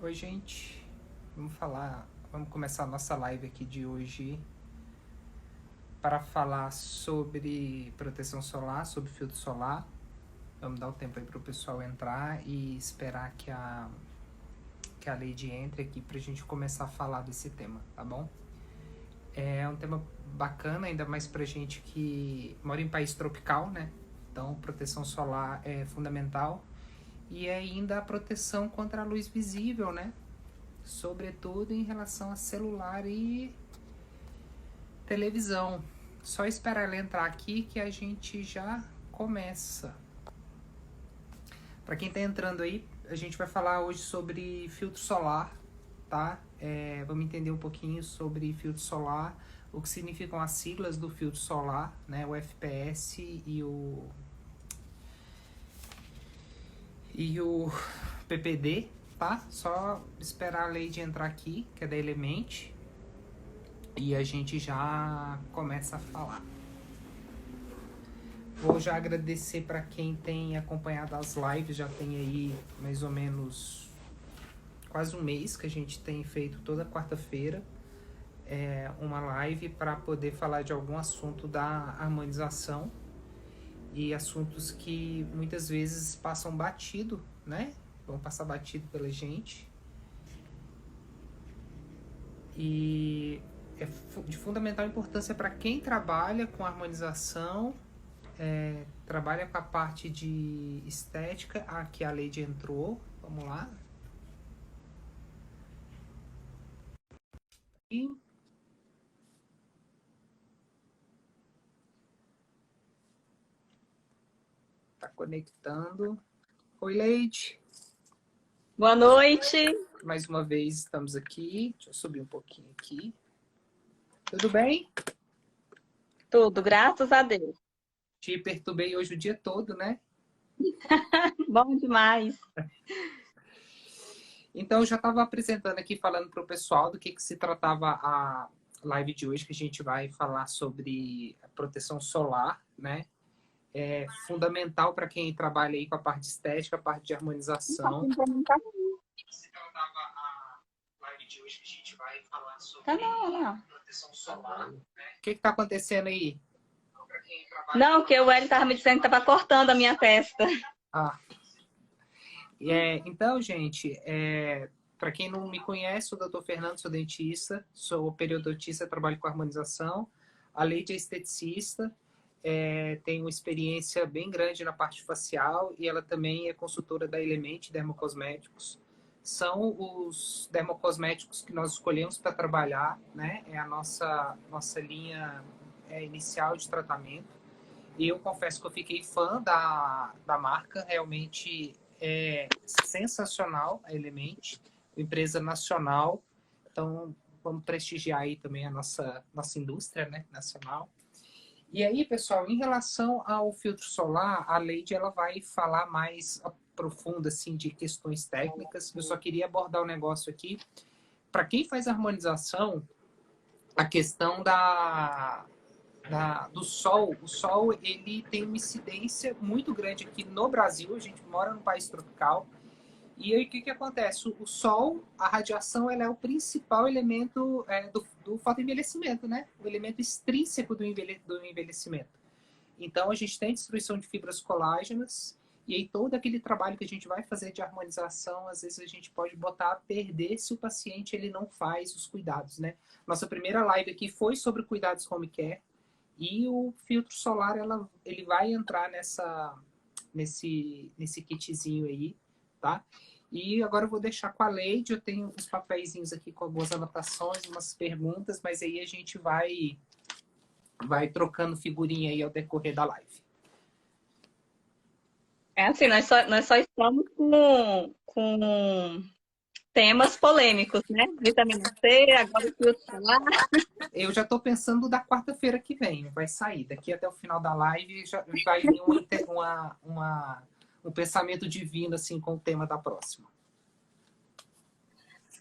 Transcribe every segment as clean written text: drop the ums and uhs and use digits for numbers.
Oi, gente. Vamos começar a nossa live aqui de hoje para falar sobre proteção solar, sobre filtro solar. Vamos dar o tempo aí para o pessoal entrar e esperar que a Lady entre aqui para a gente começar a falar desse tema, tá bom? É um tema bacana, ainda mais pra gente que mora em país tropical, né? Então, proteção solar é fundamental. E ainda a proteção contra a luz visível, né? Sobretudo em relação a celular e televisão. Só esperar ela entrar aqui que a gente já começa. Para quem está entrando aí, a gente vai falar hoje sobre filtro solar, tá? Vamos entender um pouquinho sobre filtro solar, o que significam as siglas do filtro solar, né? O FPS e o PPD, tá? Só esperar a Lady entrar aqui, que é da Element, e a gente já começa a falar. Vou já agradecer para quem tem acompanhado as lives, já tem aí mais ou menos quase um mês que a gente tem feito toda quarta-feira uma live para poder falar de algum assunto da harmonização e assuntos que muitas vezes passam batido, né? Vão passar batido pela gente. E é de fundamental importância para quem trabalha com harmonização, trabalha com a parte de estética. Aqui a Lady entrou, vamos lá. E tá conectando. Oi, Lady. Boa noite. Mais uma vez estamos aqui. Deixa eu subir um pouquinho aqui. Tudo bem? Tudo, graças a Deus. Te perturbei hoje o dia todo, né? Bom demais. Então, eu já estava apresentando aqui, falando para o pessoal do que se tratava a live de hoje, que a gente vai falar sobre a proteção solar, né? É fundamental para quem trabalha aí com a parte estética, a parte de harmonização. Se tratava a live de hoje, que a gente vai falar sobre proteção solar, né? O que está acontecendo aí? Não, que o Hélio estava me dizendo que estava cortando a minha testa. Ah, então, gente, para quem não me conhece, sou o Dr. Fernando, sou dentista, sou periodontista, trabalho com harmonização. A Leide é esteticista, tem uma experiência bem grande na parte facial e ela também é consultora da Element Dermocosméticos. São os dermocosméticos que nós escolhemos para trabalhar, né? É a nossa linha inicial de tratamento. E eu confesso que eu fiquei fã da marca, realmente é sensacional a Element, empresa nacional. Então, vamos prestigiar aí também a nossa indústria, né, nacional. E aí, pessoal, em relação ao filtro solar, a Leide ela vai falar mais profunda assim de questões técnicas. Eu só queria abordar um negócio aqui. Para quem faz harmonização, a questão do sol, o sol ele tem uma incidência muito grande aqui no Brasil. A gente mora num país tropical. E aí o que acontece? O sol, a radiação, ela é o principal elemento do fotoenvelhecimento, né? O elemento extrínseco do envelhecimento. Então a gente tem destruição de fibras colágenas e aí todo aquele trabalho que a gente vai fazer de harmonização, às vezes a gente pode botar a perder se o paciente ele não faz os cuidados, né? Nossa primeira live aqui foi sobre cuidados home care e o filtro solar ele vai entrar nesse kitzinho aí, tá? E agora eu vou deixar com a Leide, eu tenho uns papeizinhos aqui com algumas anotações, umas perguntas, mas aí a gente vai trocando figurinha aí ao decorrer da live. É assim, nós só estamos com temas polêmicos, né? Vitamina C, agora o filtro solar. Eu já estou pensando da quarta-feira que vem, vai sair. Daqui até o final da live já vai vir um pensamento divino assim com o tema da próxima.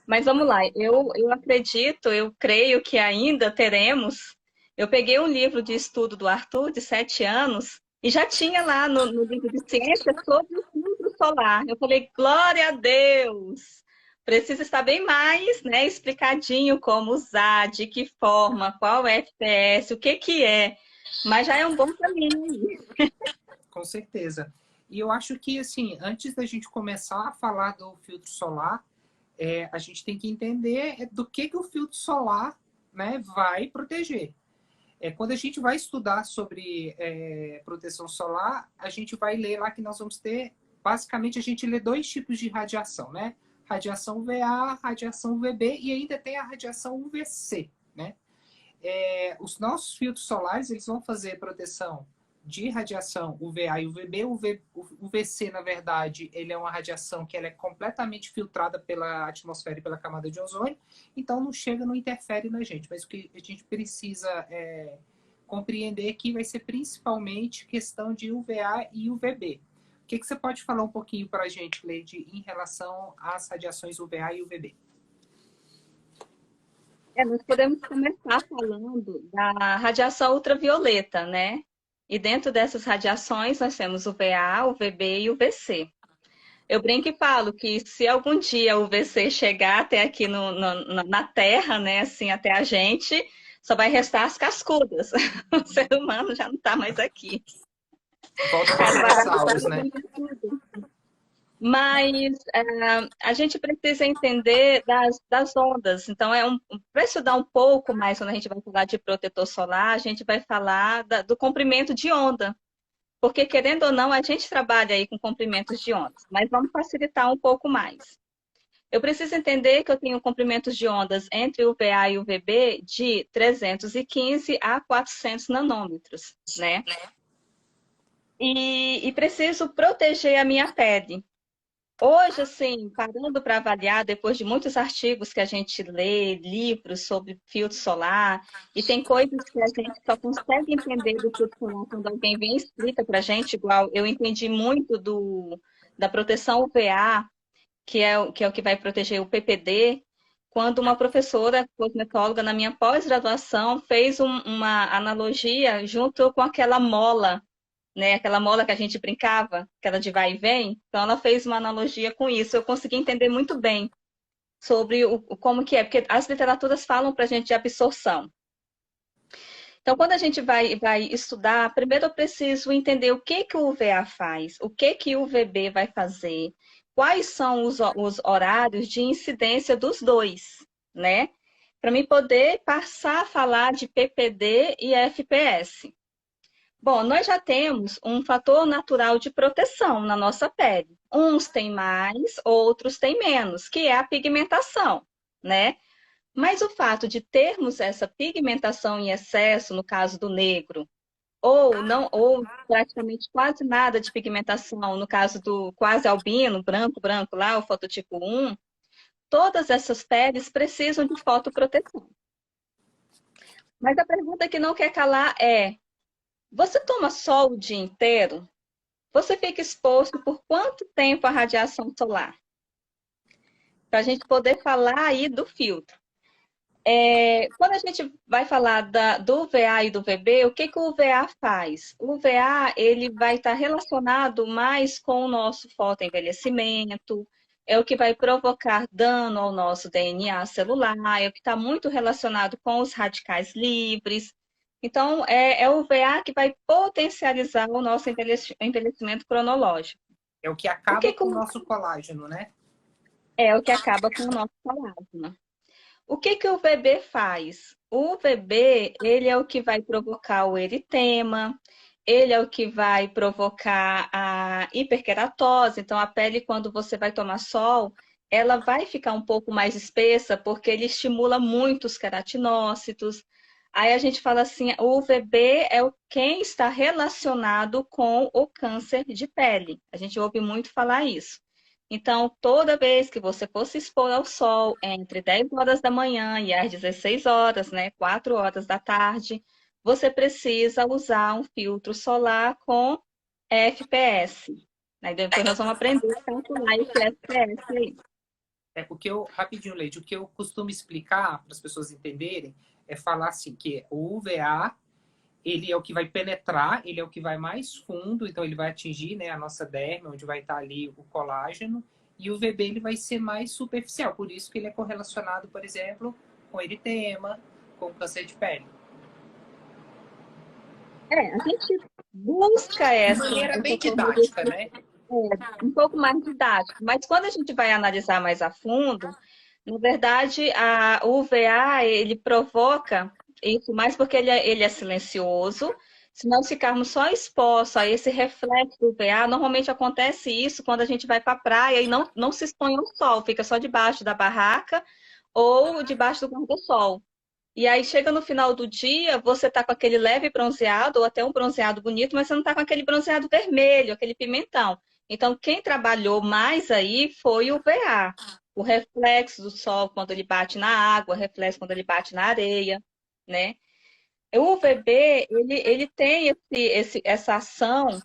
Mas vamos lá, eu acredito, eu creio que ainda teremos. Eu peguei um livro de estudo do Arthur, de 7 anos, e já tinha lá no livro de ciência sobre o filtro solar. Eu falei, glória a Deus! Precisa estar bem mais, né, explicadinho como usar, de que forma, qual é FPS, o que que é. Mas já é um bom caminho. Com certeza. E eu acho que, assim, antes da gente começar a falar do filtro solar, a gente tem que entender do que o filtro solar, né, vai proteger. Quando a gente vai estudar sobre proteção solar, a gente vai ler lá que nós vamos ter, basicamente, a gente lê dois tipos de radiação, né? Radiação UVA, radiação UVB e ainda tem a radiação UVC, né? Os nossos filtros solares, eles vão fazer proteção de radiação UVA e UVB. O UVC, na verdade, ele é uma radiação que ela é completamente filtrada pela atmosfera e pela camada de ozônio, então não chega, não interfere na gente. Mas o que a gente precisa compreender aqui vai ser principalmente questão de UVA e UVB. O que você pode falar um pouquinho para a gente, Leide, em relação às radiações UVA e UVB? Nós podemos começar falando da radiação ultravioleta, né? E dentro dessas radiações nós temos o VA, o VB e o VC. Eu brinco e falo que se algum dia o VC chegar até aqui na Terra, né, assim, até a gente, só vai restar as cascudas. O ser humano já não está mais aqui. Volta para os dinossauros, né? Mas a gente precisa entender das ondas. Então, para estudar um pouco mais, quando a gente vai falar de protetor solar, a gente vai falar do comprimento de onda. Porque, querendo ou não, a gente trabalha aí com comprimentos de ondas. Mas vamos facilitar um pouco mais. Eu preciso entender que eu tenho comprimentos de ondas entre o VA e o VB de 315 a 400 nanômetros, né? E preciso proteger a minha pele. Hoje, assim, parando para avaliar, depois de muitos artigos que a gente lê, livros sobre filtro solar, e tem coisas que a gente só consegue entender do filtro solar quando alguém vem e explica para a gente, igual eu entendi muito da proteção UVA, que é o que vai proteger o PPD, quando uma professora cosmetóloga na minha pós-graduação fez uma analogia junto com aquela mola, né? Aquela mola que a gente brincava, aquela de vai e vem. Então, ela fez uma analogia com isso. Eu consegui entender muito bem sobre como que é, porque as literaturas falam para a gente de absorção. Então, quando a gente vai estudar, primeiro eu preciso entender o que o UVA faz, o que o UVB vai fazer, quais são os horários de incidência dos dois, né? Para mim poder passar a falar de PPD e FPS. Bom, nós já temos um fator natural de proteção na nossa pele. Uns têm mais, outros têm menos, que é a pigmentação, né? Mas o fato de termos essa pigmentação em excesso, no caso do negro, ou não, ou praticamente quase nada de pigmentação, no caso do quase albino, branco, branco lá, o fototipo 1, todas essas peles precisam de fotoproteção. Mas a pergunta que não quer calar é: você toma sol o dia inteiro? Você fica exposto por quanto tempo à radiação solar? Para a gente poder falar aí do filtro. Quando a gente vai falar do VA e do VB, o que o VA faz? O VA ele vai estar relacionado mais com o nosso fotoenvelhecimento, é o que vai provocar dano ao nosso DNA celular, é o que está muito relacionado com os radicais livres. Então, é o VA que vai potencializar o nosso envelhecimento cronológico. É o que acaba com o nosso colágeno, né? É o que acaba com o nosso colágeno. O que o VB faz? O VB, ele é o que vai provocar o eritema, ele é o que vai provocar a hiperqueratose. Então, a pele, quando você vai tomar sol, ela vai ficar um pouco mais espessa, porque ele estimula muito os queratinócitos. Aí a gente fala assim, o UVB é quem está relacionado com o câncer de pele. A gente ouve muito falar isso. Então, toda vez que você for se expor ao sol entre 10 horas da manhã e às 16 horas, né, 4 horas da tarde, você precisa usar um filtro solar com FPS. Aí depois nós vamos aprender a calcular esse FPS aí. Rapidinho, Leite, o que eu costumo explicar para as pessoas entenderem é falar assim, que o UVA, ele é o que vai penetrar, ele é o que vai mais fundo, então ele vai atingir, né, a nossa derme, onde vai estar ali o colágeno, E o VB ele vai ser mais superficial, por isso que ele é correlacionado, por exemplo, com eritema, com câncer de pele. A gente busca De essa maneira bem forma de didática, né? um pouco mais didático, mas quando a gente vai analisar mais a fundo, na verdade, o UVA, ele provoca isso mais porque ele é silencioso. Se nós ficarmos só expostos a esse reflexo do UVA, normalmente acontece isso quando a gente vai para a praia e não se expõe ao sol, fica só debaixo da barraca ou debaixo do guarda-sol. E aí chega no final do dia, você está com aquele leve bronzeado, ou até um bronzeado bonito, mas você não está com aquele bronzeado vermelho, aquele pimentão. Então, quem trabalhou mais aí foi o VA. O reflexo do sol quando ele bate na água, o reflexo quando ele bate na areia, né? O UVB, ele tem essa ação,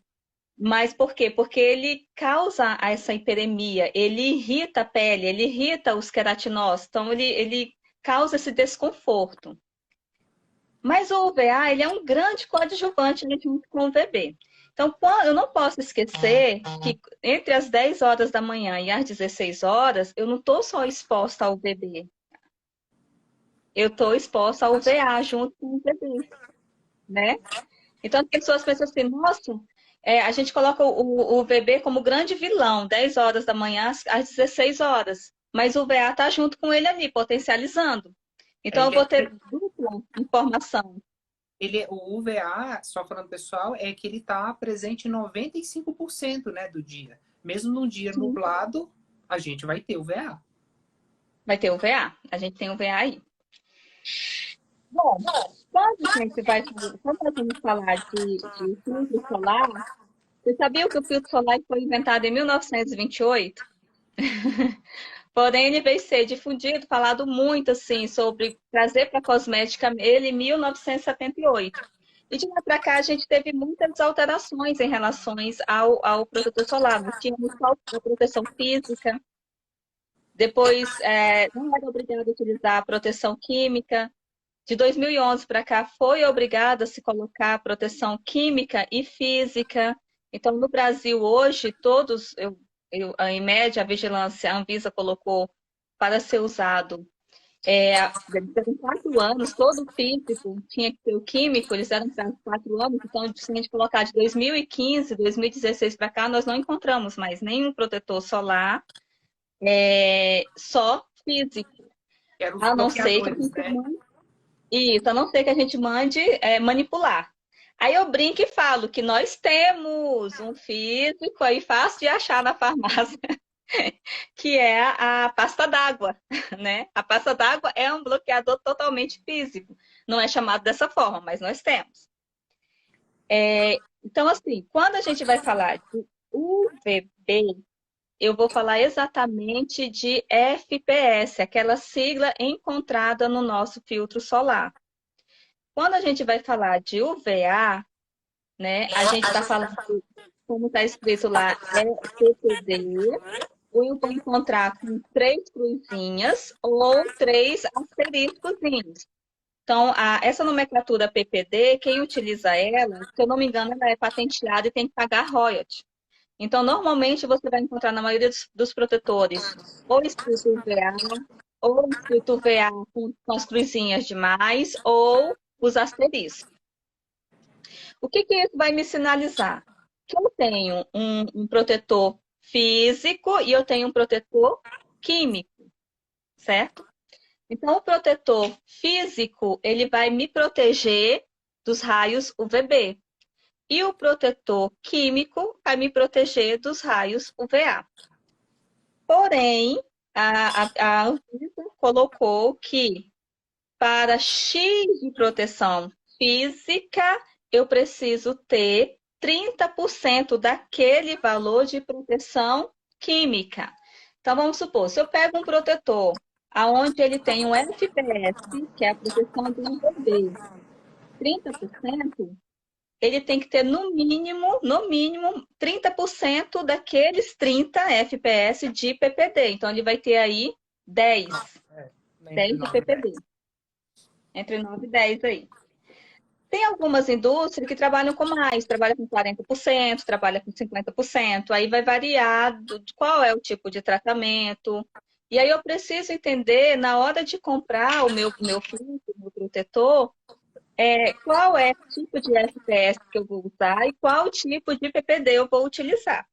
mas por quê? Porque ele causa essa hiperemia, ele irrita a pele, ele irrita os queratinócitos, então ele causa esse desconforto. Mas o UVA, ele é um grande coadjuvante junto com o VB. Então, eu não posso esquecer que entre as 10 horas da manhã e as 16 horas, eu não estou só exposta ao VB. Eu estou exposta ao VA junto com o VB, né? Então, as pessoas pensam assim, nossa, a gente coloca o VB como grande vilão, 10 horas da manhã às 16 horas. Mas o VA está junto com ele ali, potencializando. Então, eu vou ter dupla informação. O UVA, só falando pessoal, é que ele está presente em 95%, né, do dia. Mesmo num dia nublado, a gente vai ter UVA. Vai ter UVA. A gente tem UVA aí. Bom, quando nós vamos falar de filtro solar, você sabia que o filtro solar foi inventado em 1928? Porém, ele veio ser difundido, falado muito assim sobre trazer para a cosmética ele em 1978. E de lá para cá a gente teve muitas alterações em relação ao protetor solar. Nós tínhamos só a proteção física, depois não era obrigado a utilizar a proteção química. De 2011 para cá foi obrigado a se colocar proteção química e física. Então, no Brasil hoje, todos, em média, a vigilância, a Anvisa colocou para ser usado. Em 4 anos, todo físico tinha que ter o químico, eles eram para 4 anos, então, se a gente colocar de 2015, 2016 para cá, nós não encontramos mais nenhum protetor solar, só físico. A não ser que a gente isso, a não ser que a gente mande manipular. Aí eu brinco e falo que nós temos um físico aí fácil de achar na farmácia, que é a pasta d'água, né? A pasta d'água é um bloqueador totalmente físico. Não é chamado dessa forma, mas nós temos. Então, assim, quando a gente vai falar de UVB, eu vou falar exatamente de FPS, aquela sigla encontrada no nosso filtro solar. Quando a gente vai falar de UVA, né, a gente está falando, como está escrito lá, PPD, ou eu vou encontrar com 3 cruzinhas ou 3 asteriscozinhos. Então, essa nomenclatura PPD, quem utiliza ela, se eu não me engano, ela é patenteada e tem que pagar royalty. Então, normalmente, você vai encontrar na maioria dos protetores ou escrito UVA, ou escrito VA com as cruzinhas de mais, ou os asteriscos. O que isso vai me sinalizar? Que eu tenho um protetor físico e eu tenho um protetor químico, certo? Então, o protetor físico, ele vai me proteger dos raios UVB. E o protetor químico vai me proteger dos raios UVA. Porém, a Anvisa colocou que para X de proteção física, eu preciso ter 30% daquele valor de proteção química. Então, vamos supor, se eu pego um protetor onde ele tem um FPS, que é a proteção do UVB, 30%, ele tem que ter no mínimo 30% daqueles 30 FPS de PPD. Então, ele vai ter aí 10 de PPD. Entre 9 e 10 aí. Tem algumas indústrias que trabalham com mais, trabalham com 40%, trabalham com 50%, aí vai variar de qual é o tipo de tratamento. E aí eu preciso entender, na hora de comprar o meu filtro, o meu protetor, qual é o tipo de FPS que eu vou usar e qual tipo de PPD eu vou utilizar,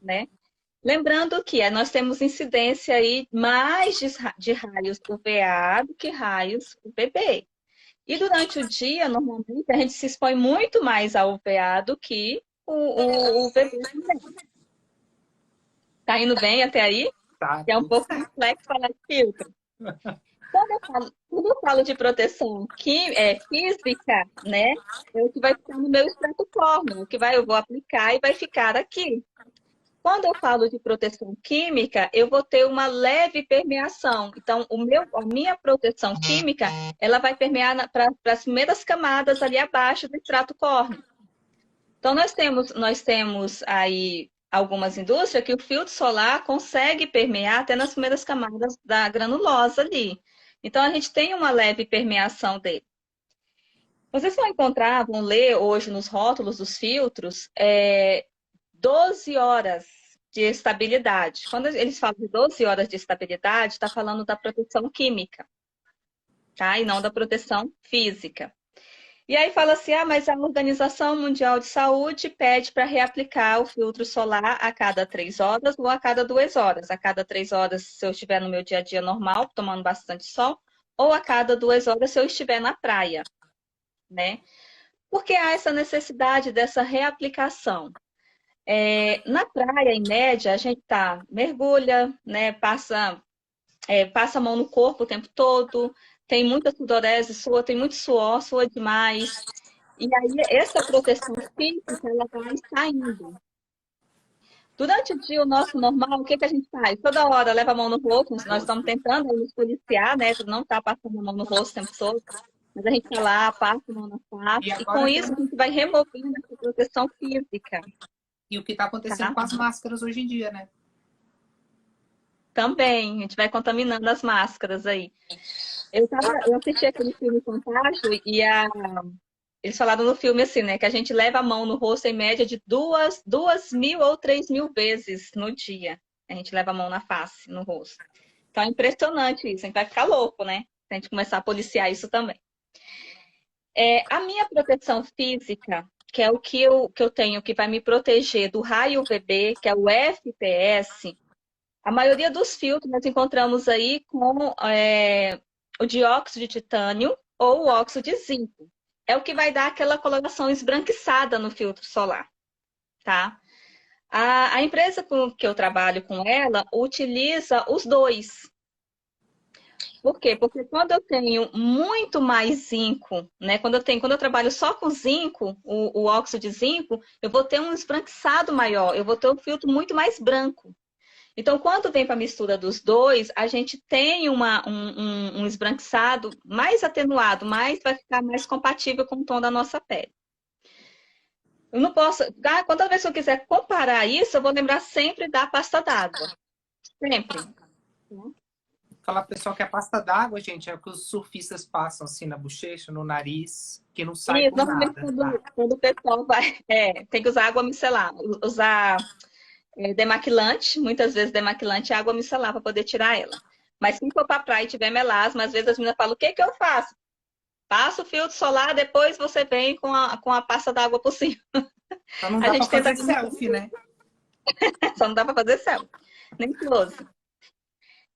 né? Lembrando que nós temos incidência aí mais de raios UVA do que raios UVB. E durante o dia, normalmente, a gente se expõe muito mais ao UVA do que o UVB também. Tá indo bem até aí? Tá É um tudo pouco certo. complexo falar de filtro. Quando eu falo de proteção física, né? É o que vai ficar no meu extrato corno, eu vou aplicar e vai ficar aqui. Quando eu falo de proteção química, eu vou ter uma leve permeação. Então, a minha proteção química, ela vai permear para as primeiras camadas ali abaixo do extrato córneo. Então, nós temos aí algumas indústrias que o filtro solar consegue permear até nas primeiras camadas da granulosa ali. Então, a gente tem uma leve permeação dele. Vocês vão encontrar, vão ler hoje nos rótulos dos filtros, 12 horas de estabilidade. Quando eles falam de 12 horas de estabilidade, está falando da proteção química, tá? E não da proteção física. E aí fala assim, mas a Organização Mundial de Saúde pede para reaplicar o filtro solar a cada 3 horas ou a cada 2 horas. A cada 3 horas, se eu estiver no meu dia a dia normal, tomando bastante sol, ou a cada 2 horas, se eu estiver na praia, né? Por que há essa necessidade dessa reaplicação? Na praia, em média, a gente mergulha, né, passa a mão no corpo o tempo todo, tem muita sudorese, tem muito suor, sua demais. E aí, essa proteção física, ela vai saindo. Durante o dia, o nosso normal, o que a gente faz? Toda hora leva a mão no rosto, nós estamos tentando nos policiar, né? Não tá passando a mão no rosto o tempo todo. Mas a gente tá lá, passa a mão na E face, e com agora isso a tem. gente vai removendo essa proteção física, E o que está acontecendo tá? com as máscaras hoje em dia, né? Também, a gente vai contaminando as máscaras aí. Eu assisti aquele filme Contágio e eles falaram no filme assim, né? Que a gente leva a mão no rosto em média de 2.000 ou 3.000 vezes no dia. A gente leva a mão na face, no rosto. Então é impressionante isso, a gente vai ficar louco, né? Se a gente começar a policiar isso também. A minha proteção física, que é o que eu tenho, que vai me proteger do raio UVB, que é o FPS, a maioria dos filtros nós encontramos aí com o dióxido de titânio ou o óxido de zinco. É o que vai dar aquela coloração esbranquiçada no filtro solar, tá? A empresa com que eu trabalho com ela utiliza os dois. Por quê? Porque quando eu tenho muito mais zinco, né? Quando eu trabalho só com zinco, o óxido de zinco, eu vou ter um esbranquiçado maior, eu vou ter um filtro muito mais branco. Então, quando vem para a mistura dos dois, a gente tem um esbranquiçado mais atenuado, mas vai ficar mais compatível com o tom da nossa pele. Eu não posso. Quando vez que eu quiser comparar isso, eu vou lembrar sempre da pasta d'água. Sempre. Falar pro pessoal que a pasta d'água, gente, é o que os surfistas passam assim na bochecha, no nariz, que não sai Isso, por normalmente nada, tá? quando o pessoal vai. Tem que usar água micelar. Usar demaquilante, muitas vezes demaquilante é água micelar para poder tirar ela. Mas se for para praia e tiver melasma, às vezes as meninas falam: o que eu faço? Passa o filtro solar, depois você vem com a pasta d'água por cima. Então não A dá para gente tenta. fazer selfie, né? Só não dá para fazer céu, nem close.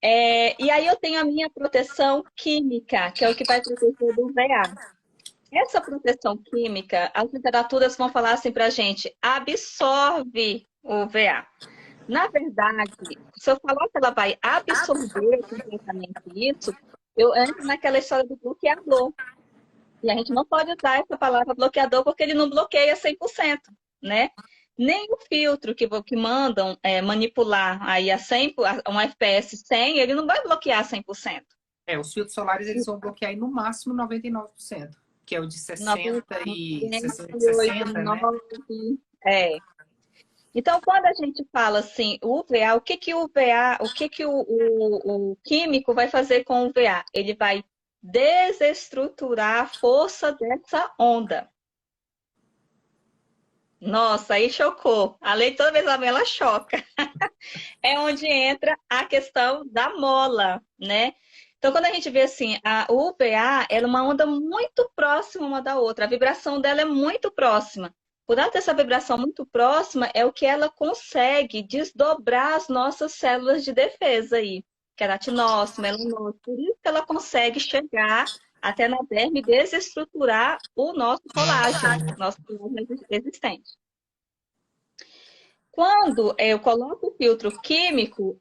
E aí eu tenho a minha proteção química, que é o que vai proteger do UVA. Essa proteção química, as literaturas vão falar assim para a gente: absorve o UVA. Na verdade, se eu falar que ela vai absorver completamente isso, eu entro naquela história do bloqueador. E a gente não pode usar essa palavra bloqueador porque ele não bloqueia 100%, né? Nem o filtro que mandam manipular aí a 100, um FPS 100, ele não vai bloquear 100%. Os filtros solares eles vão bloquear aí no máximo 99%, que é o de 60 e 60, né? 99, é. Então, quando a gente fala assim, o UVA, o que o químico vai fazer com o UVA? Ele vai desestruturar a força dessa onda. Nossa, aí chocou. A lei toda vez ela choca. É onde entra a questão da mola, né? Então, quando a gente vê assim, o UVA, ela é uma onda muito próxima uma da outra. A vibração dela é muito próxima. Por ela ter essa vibração muito próxima, é o que ela consegue desdobrar as nossas células de defesa aí. Queratinócito, melanócito. Por isso que ela consegue chegar até na derme e desestruturar o nosso colágeno, nosso colágeno existente. Quando eu coloco o filtro químico,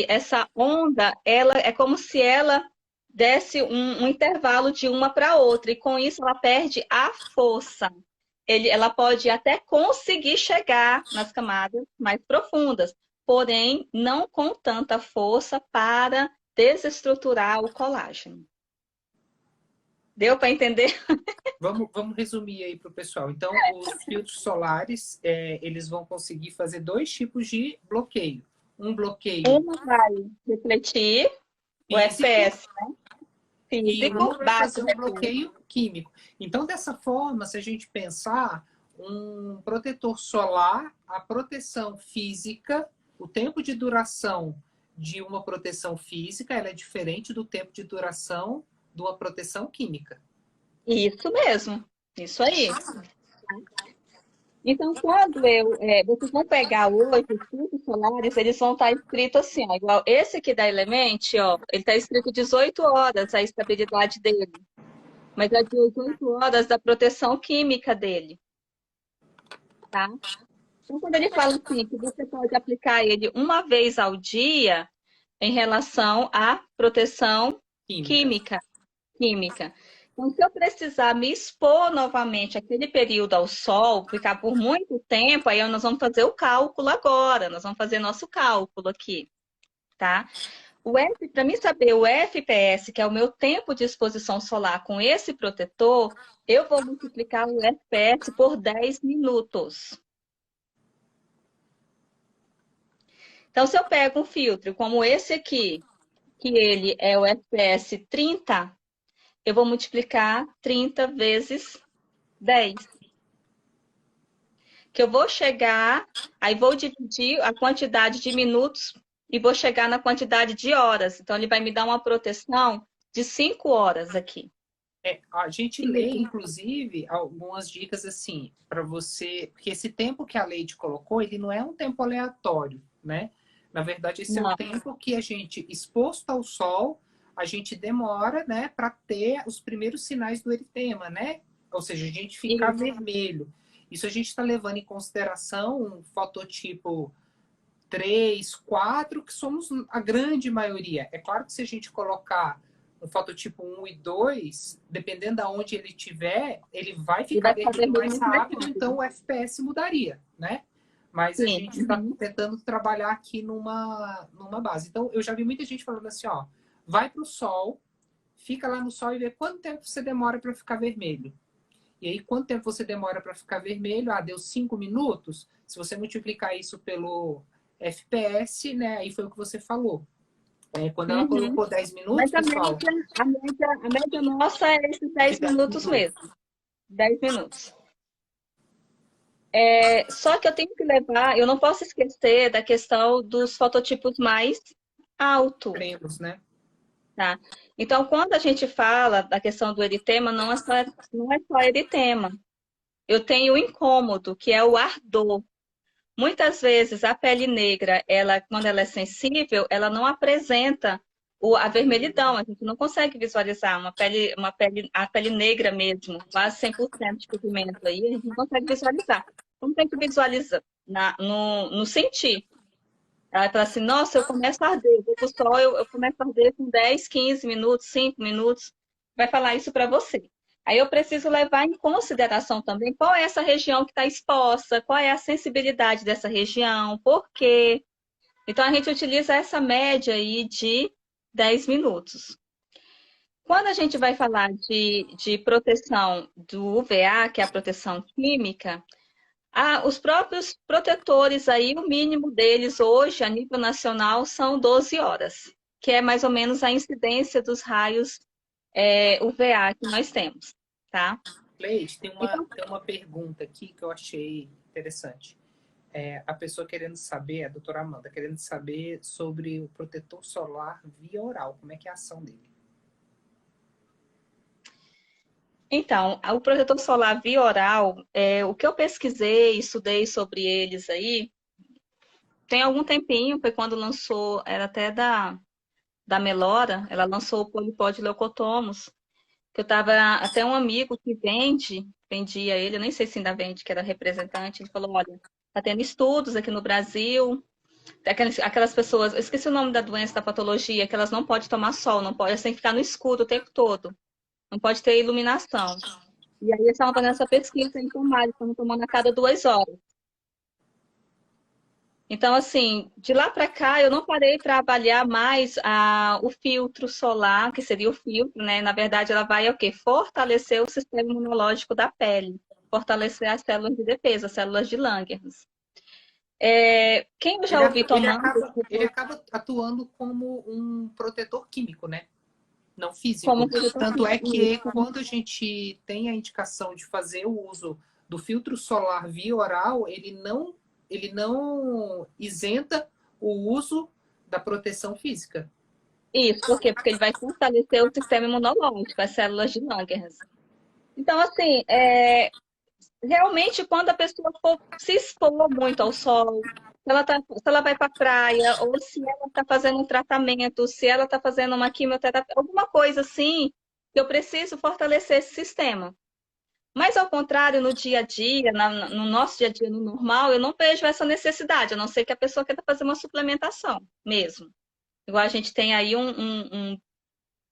essa onda, ela é como se ela desse um intervalo de uma para outra, e com isso ela perde a força. Ela pode até conseguir chegar nas camadas mais profundas, porém não com tanta força para desestruturar o colágeno. Deu para entender? Vamos resumir aí para o pessoal. Então, os filtros solares, eles vão conseguir fazer dois tipos de bloqueio. Um bloqueio... Uma vai refletir o FPS, né? E uma vai fazer básico. um bloqueio químico. Então, dessa forma, se a gente pensar um protetor solar, a proteção física, o tempo de duração de uma proteção física, ela é diferente do tempo de duração de uma proteção química. Isso mesmo, isso aí. Então, quando vocês vão pegar hoje os filtros solares, eles vão estar escritos assim, ó, igual esse aqui da Element, ó, ele está escrito 18 horas a estabilidade dele, mas é 18 horas da proteção química dele, tá? Então, quando ele fala assim, que você pode aplicar ele uma vez ao dia em relação à proteção química. Então, se eu precisar me expor novamente aquele período ao sol, ficar por muito tempo, aí nós vamos fazer o cálculo agora, nós vamos fazer nosso cálculo aqui, tá? Para mim saber o FPS, que é o meu tempo de exposição solar com esse protetor, eu vou multiplicar o FPS por 10 minutos. Então, se eu pego um filtro como esse aqui, que ele é o FPS 30, eu vou multiplicar 30 vezes 10. Que eu vou chegar, aí vou dividir a quantidade de minutos e vou chegar na quantidade de horas. Então, ele vai me dar uma proteção de 5 horas aqui. A gente lê, inclusive, algumas dicas assim, para você... Porque esse tempo que a Leide colocou, ele não é um tempo aleatório, né? Na verdade, esse é o tempo que a gente, exposto ao sol, a gente demora, né, para ter os primeiros sinais do eritema, né? Ou seja, a gente ficar vermelho. Isso a gente está levando em consideração um fototipo 3, 4, que somos a grande maioria. É claro que se a gente colocar um fototipo 1 e 2, dependendo de onde ele estiver, ele vai ficar vermelho mais rápido, então o FPS mudaria, né? Mas a gente está tentando trabalhar aqui numa base. Então, eu já vi muita gente falando assim, ó, vai para o sol, fica lá no sol e vê quanto tempo você demora para ficar vermelho. E aí, quanto tempo você demora para ficar vermelho? Ah, deu 5 minutos. Se você multiplicar isso pelo FPS, né, aí foi o que você falou. Quando ela colocou 10 minutos, mas pessoal... A média nossa é esses 10 minutos mesmo. 10 minutos. Só que eu tenho que levar, eu não posso esquecer da questão dos fototipos mais altos. Extremos, né? Tá? Então, quando a gente fala da questão do eritema, não é só eritema. Eu tenho o incômodo, que é o ardor. Muitas vezes a pele negra, quando ela é sensível, ela não apresenta a vermelhidão. A gente não consegue visualizar a pele negra mesmo, quase 100% de pigmento aí, a gente não consegue visualizar. Como tem que visualizar? No sentir. Ela fala assim, nossa, eu começo a arder, vou pro sol, eu começo a arder com 10, 15 minutos, 5 minutos. Vai falar isso para você. Aí eu preciso levar em consideração também qual é essa região que está exposta, qual é a sensibilidade dessa região, por quê. Então, a gente utiliza essa média aí de 10 minutos. Quando a gente vai falar de proteção do UVA, que é a proteção química, os próprios protetores aí, o mínimo deles hoje, a nível nacional, são 12 horas, que é mais ou menos a incidência dos raios UVA que nós temos, tá? Leite, Então, tem uma pergunta aqui que eu achei interessante. A pessoa querendo saber, a doutora Amanda, querendo saber sobre o protetor solar via oral. Como é que é a ação dele? o protetor solar via oral, o que eu pesquisei, estudei sobre eles aí, tem algum tempinho, foi quando lançou, era até da Melora, ela lançou o Polipod leucotomos, que eu tava, até um amigo que vendia ele, eu nem sei se ainda vende, que era representante, ele falou, olha, tá tendo estudos aqui no Brasil, aquelas pessoas, eu esqueci o nome da doença, da patologia, que elas não podem tomar sol, não pode, elas têm que ficar no escuro o tempo todo, não pode ter iluminação. E aí eles estavam fazendo essa pesquisa em tomar, eles estavam tomando a cada 2 horas. Então, assim, de lá para cá, eu não parei para avaliar mais o filtro solar, que seria o filtro, né? Na verdade, ela vai o quê? Fortalecer o sistema imunológico da pele, fortalecer as células de defesa, as células de Langerhans. Quem eu já ouvi tomando... Ele acaba atuando como um protetor químico, né? Não físico. Como protetor Tanto é que químico. quando a gente tem a indicação de fazer o uso do filtro solar via oral, ele não isenta o uso da proteção física. Isso, por quê? Porque ele vai fortalecer o sistema imunológico, as células de Langerhans. Então, assim, realmente, quando a pessoa for se expor muito ao sol, se ela vai para a praia, ou se ela está fazendo um tratamento, se ela está fazendo uma quimioterapia, alguma coisa assim, eu preciso fortalecer esse sistema. Mas, ao contrário, no dia a dia, no nosso dia a dia, no normal, eu não vejo essa necessidade, a não ser que a pessoa queira fazer uma suplementação mesmo. Igual a gente tem aí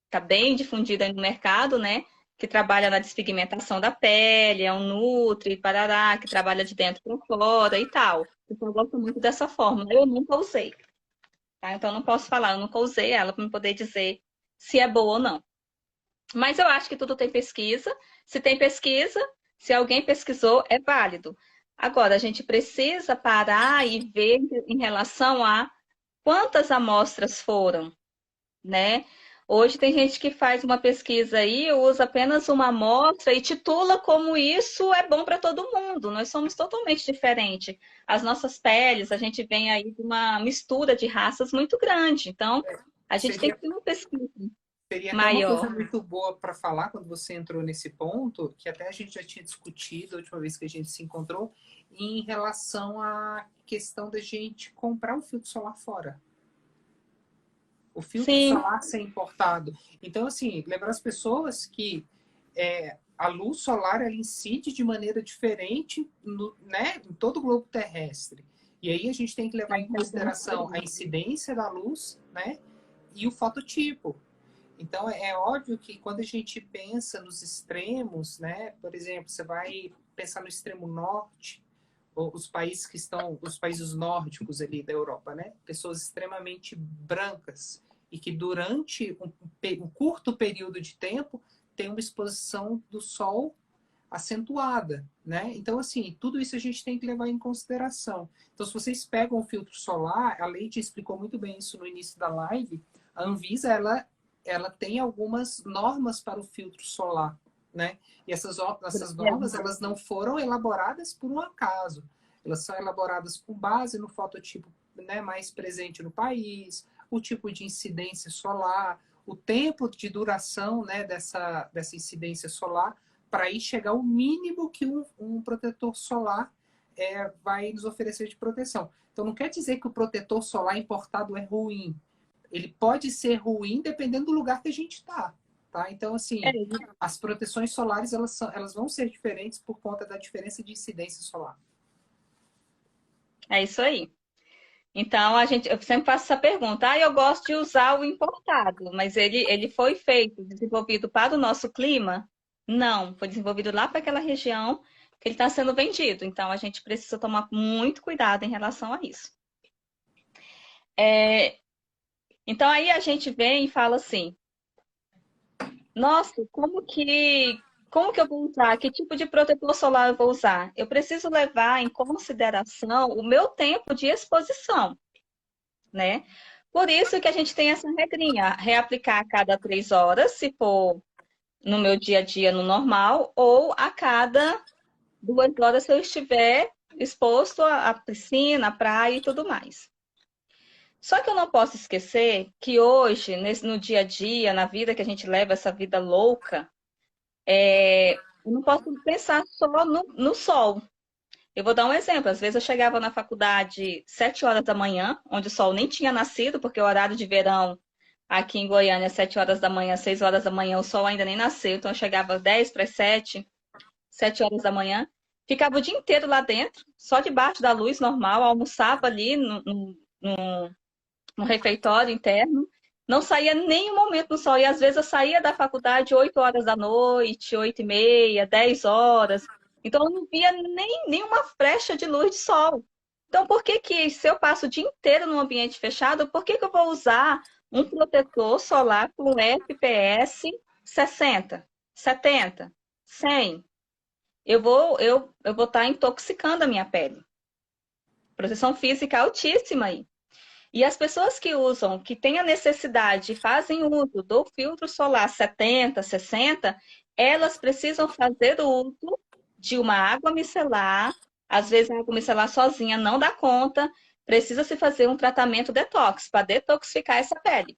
tá bem difundido aí no mercado, né? Que trabalha na despigmentação da pele, é um Nutri, parará, que trabalha de dentro para fora e tal. Então, eu gosto muito dessa fórmula. Eu nunca usei, tá? Então, eu não posso falar, eu nunca usei ela para me poder dizer se é boa ou não. Mas eu acho que tudo tem pesquisa. Se tem pesquisa, se alguém pesquisou, é válido. Agora, a gente precisa parar e ver em relação a quantas amostras foram, né? Hoje tem gente que faz uma pesquisa aí, usa apenas uma amostra e titula como isso é bom para todo mundo. Nós somos totalmente diferentes. As nossas peles, a gente vem aí de uma mistura de raças muito grande. Então, a gente tem Seria, que ter uma pesquisa seria até uma coisa maior. muito boa para falar quando você entrou nesse ponto, que até a gente já tinha discutido a última vez que a gente se encontrou, em relação à questão da gente comprar o filtro solar fora. O filtro Sim, solar ser importado. Então, assim, lembrar as pessoas que a luz solar ela incide de maneira diferente né, em todo o globo terrestre. E aí a gente tem que levar em consideração a incidência da luz, né, e o fototipo. Então, é óbvio que quando a gente pensa nos extremos, né, por exemplo, você vai pensar no extremo norte, os países que estão, os países nórdicos ali da Europa, né? Pessoas extremamente brancas e que durante um curto período de tempo tem uma exposição do sol acentuada, né? Então, assim, tudo isso a gente tem que levar em consideração. Então, se vocês pegam o filtro solar, a Leite explicou muito bem isso no início da live, a Anvisa, ela tem algumas normas para o filtro solar, né? E essas normas, elas não foram elaboradas por um acaso. Elas são elaboradas com base no fototipo, né, mais presente no país, o tipo de incidência solar, o tempo de duração, né, dessa incidência solar, para aí chegar ao mínimo que um protetor solar vai nos oferecer de proteção. Então, não quer dizer que o protetor solar importado é ruim. Ele pode ser ruim dependendo do lugar que a gente está. Tá? Então, assim, as proteções solares elas vão ser diferentes por conta da diferença de incidência solar. é isso aí. Então, eu sempre faço essa pergunta. Eu gosto de usar o importado, mas ele foi feito, desenvolvido para o nosso clima? Não, foi desenvolvido lá para aquela região que ele está sendo vendido. Então, a gente precisa tomar muito cuidado em relação a isso. Então, aí a gente vem e fala assim, nossa, como que eu vou usar? Que tipo de protetor solar eu vou usar? Eu preciso levar em consideração o meu tempo de exposição, né? Por isso que a gente tem essa regrinha, reaplicar a cada 3 horas, se for no meu dia a dia no normal, ou a cada 2 horas se eu estiver exposto à piscina, à praia e tudo mais. Só que eu não posso esquecer que hoje, no dia a dia, na vida que a gente leva, essa vida louca, eu não posso pensar só no sol. Eu vou dar um exemplo. Às vezes eu chegava na faculdade 7 horas da manhã, onde o sol nem tinha nascido, porque o horário de verão aqui em Goiânia, 7 horas da manhã, 6 horas da manhã, o sol ainda nem nasceu. Então eu chegava 10 para as 7, 7 horas da manhã. Ficava o dia inteiro lá dentro, só debaixo da luz normal, almoçava ali no refeitório interno. Não saía nenhum momento no sol. E às vezes eu saía da faculdade 8 horas da noite, 8h30, 10 horas. Então eu não via nenhuma frecha de luz de sol. Então por que que, se eu passo o dia inteiro num ambiente fechado, por que que eu vou usar um protetor solar com FPS 60, 70, 100? Eu vou estar intoxicando a minha pele. Proteção física altíssima aí. E as pessoas que usam, que têm a necessidade, fazem uso do filtro solar 70, 60, elas precisam fazer uso de uma água micelar. Às vezes a água micelar sozinha não dá conta, precisa se fazer um tratamento detox para detoxificar essa pele.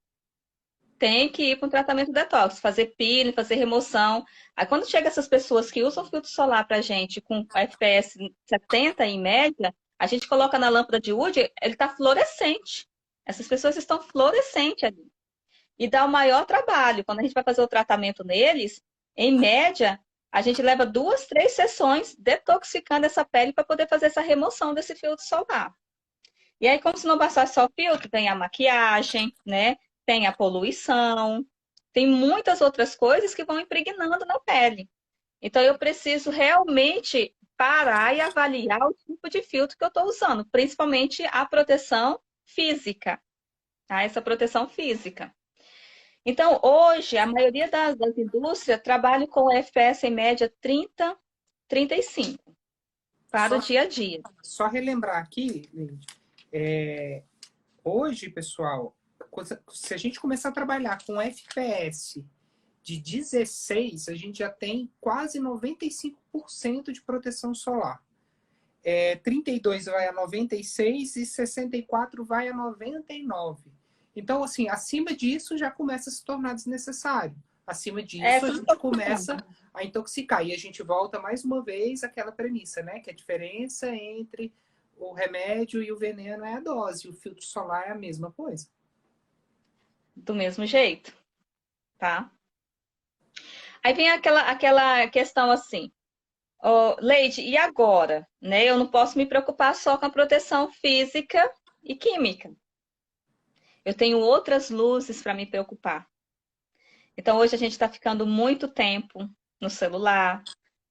Tem que ir para um tratamento detox, fazer peeling, fazer remoção. Aí quando chega essas pessoas que usam filtro solar para gente com FPS 70 em média, a gente coloca na lâmpada de Wood, ele está fluorescente. Essas pessoas estão fluorescentes ali. E dá o maior trabalho. Quando a gente vai fazer o tratamento neles, em média, a gente leva 2, 3 sessões detoxificando essa pele para poder fazer essa remoção desse filtro solar. E aí, como se não bastasse só o filtro, tem a maquiagem, né? Tem a poluição, tem muitas outras coisas que vão impregnando na pele. Então, eu preciso realmente parar e avaliar o tipo de filtro que eu estou usando, principalmente a proteção física, tá? Essa proteção física. Então, hoje, a maioria das indústrias trabalha com FPS em média 30, 35 para o Só, dia a dia. só relembrar aqui, Lindy, hoje, pessoal, se a gente começar a trabalhar com FPS de 16, a gente já tem quase 95% de proteção solar. 32 vai a 96 e 64 vai a 99. Então, assim, acima disso já começa a se tornar desnecessário. Acima disso, a gente começa a intoxicar. E a gente volta mais uma vez àquela premissa, né? Que a diferença entre o remédio e o veneno é a dose. O filtro solar é a mesma coisa. Do mesmo jeito, tá? Aí vem aquela questão assim, Leide, e agora? Né? Eu não posso me preocupar só com a proteção física e química. Eu tenho outras luzes para me preocupar. Então, hoje a gente está ficando muito tempo no celular,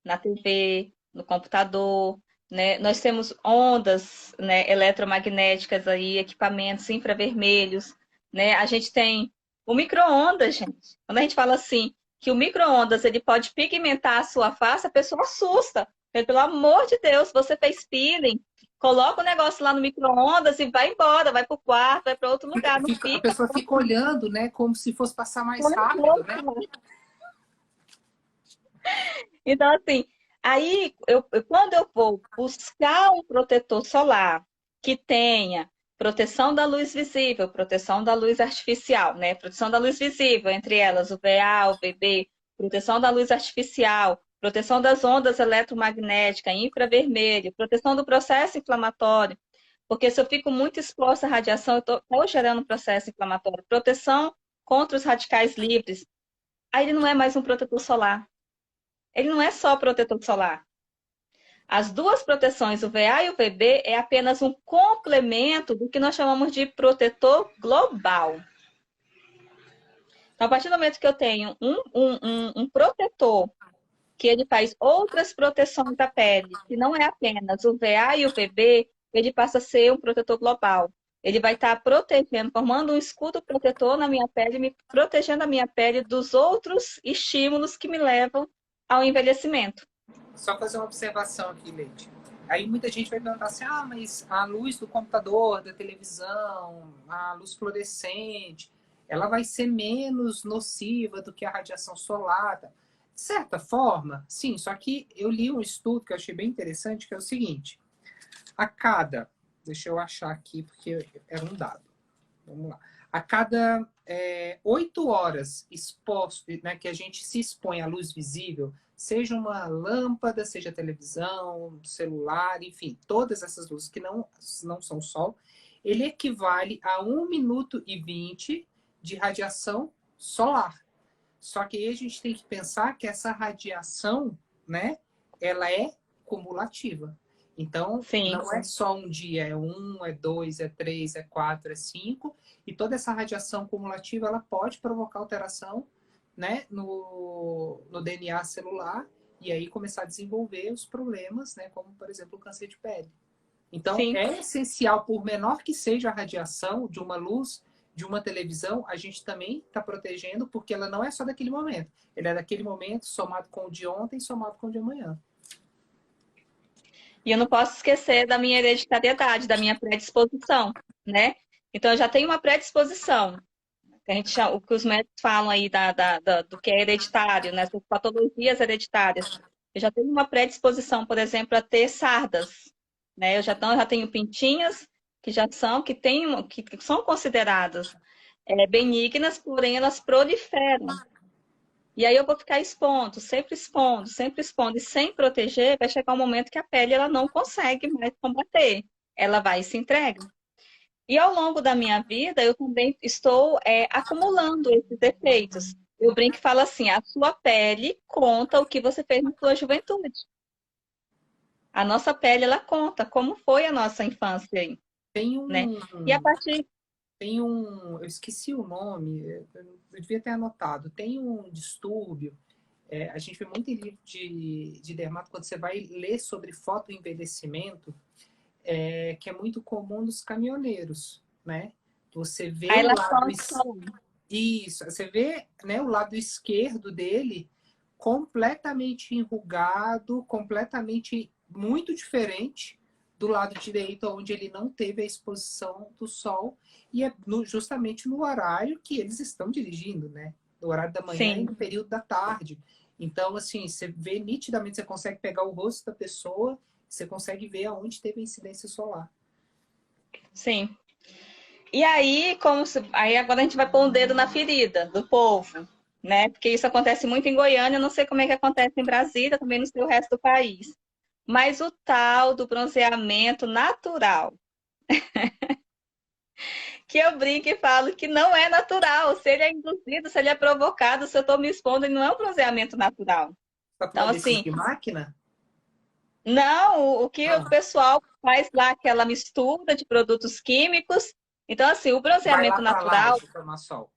na TV, no computador, né? Nós temos ondas, né, eletromagnéticas aí, equipamentos infravermelhos, né? A gente tem o micro-ondas, gente. Quando a gente fala assim, que o micro-ondas ele pode pigmentar a sua face, a pessoa assusta. Pelo amor de Deus, você fez peeling, coloca o negócio lá no micro-ondas e vai embora, vai para o quarto, vai para outro lugar, não A fica. pessoa fica olhando, né? Como se fosse passar mais rápido, né? Então, assim, aí quando eu vou buscar um protetor solar que tenha proteção da luz visível, proteção da luz artificial, né? Proteção da luz visível, entre elas o VA, o VB, proteção da luz artificial, proteção das ondas eletromagnéticas, infravermelho, proteção do processo inflamatório, porque se eu fico muito exposta à radiação, eu estou gerando um processo inflamatório, proteção contra os radicais livres, aí ele não é mais um protetor solar. Ele não é só protetor solar. As duas proteções, o VA e o VB, é apenas um complemento do que nós chamamos de protetor global. Então, a partir do momento que eu tenho um protetor que ele faz outras proteções da pele, que não é apenas o VA e o VB, ele passa a ser um protetor global. Ele vai estar protegendo, formando um escudo protetor na minha pele, me protegendo a minha pele dos outros estímulos que me levam ao envelhecimento. Só fazer uma observação aqui, Leite. Aí muita gente vai perguntar assim, mas a luz do computador, da televisão, a luz fluorescente, ela vai ser menos nociva do que a radiação solar. Tá? De certa forma, sim, só que eu li um estudo que eu achei bem interessante, que é o seguinte, a cada, deixa eu achar aqui, porque era um dado, vamos lá, a cada 8 horas exposto, né, que a gente se expõe à luz visível, seja uma lâmpada, seja televisão, celular, enfim, todas essas luzes que não são sol, ele equivale a 1 minuto e 20 de radiação solar. Só que aí a gente tem que pensar que essa radiação, né, ela é cumulativa. Então, Sim, não é só um dia, é um, é dois, é três, é quatro, é cinco. E toda essa radiação cumulativa, ela pode provocar alteração, né, no DNA celular e aí começar a desenvolver os problemas, né, como, por exemplo, o câncer de pele. Então, sim. é essencial, por menor que seja a radiação de uma luz, de uma televisão, a gente também está protegendo, porque ela não é só daquele momento. Ela é daquele momento, somado com o de ontem, somado com o de amanhã. E eu não posso esquecer da minha hereditariedade, da minha predisposição, né? Então, eu já tenho uma predisposição, que a gente chama, o que os médicos falam aí do que é hereditário, né? As patologias hereditárias. Eu já tenho uma predisposição, por exemplo, a ter sardas, né? Já tenho pintinhas que são consideradas benignas, porém elas proliferam. E aí eu vou ficar expondo, sempre expondo, sempre expondo, e sem proteger, vai chegar um momento que a pele ela não consegue mais combater, ela vai e se entrega. E ao longo da minha vida, eu também estou acumulando esses efeitos. Eu brinco e falo assim, a sua pele conta o que você fez na sua juventude. A nossa pele, ela conta como foi a nossa infância aí, Tem né? um, E a partir... eu esqueci o nome, eu devia ter anotado. Tem um distúrbio, a gente vê muito em livro de dermato, quando você vai ler sobre fotoenvelhecimento, que é muito comum nos caminhoneiros, né? Você A vê o relação lado ao sol. isso, você vê, né, o lado esquerdo dele completamente enrugado, completamente muito diferente do lado direito, onde ele não teve a exposição do sol, e é justamente no horário que eles estão dirigindo, né? No horário da manhã e Sim, no período da tarde. Então, assim, você vê nitidamente, você consegue pegar o rosto da pessoa, você consegue ver aonde teve a incidência solar. sim. E aí, aí agora a gente vai pôr um dedo na ferida do povo, né? Porque isso acontece muito em Goiânia, eu não sei como é que acontece em Brasília, também não sei o resto do país. Mas o tal do bronzeamento natural, que eu brinco e falo que não é natural. Se ele é induzido, se ele é provocado, se eu estou me expondo, ele não é um bronzeamento natural. Tá Então, falando desses assim, de máquina? não, o que o Não. pessoal faz lá, aquela mistura de produtos químicos. Então, assim, o Vai lá bronzeamento para natural Laje tomar sol.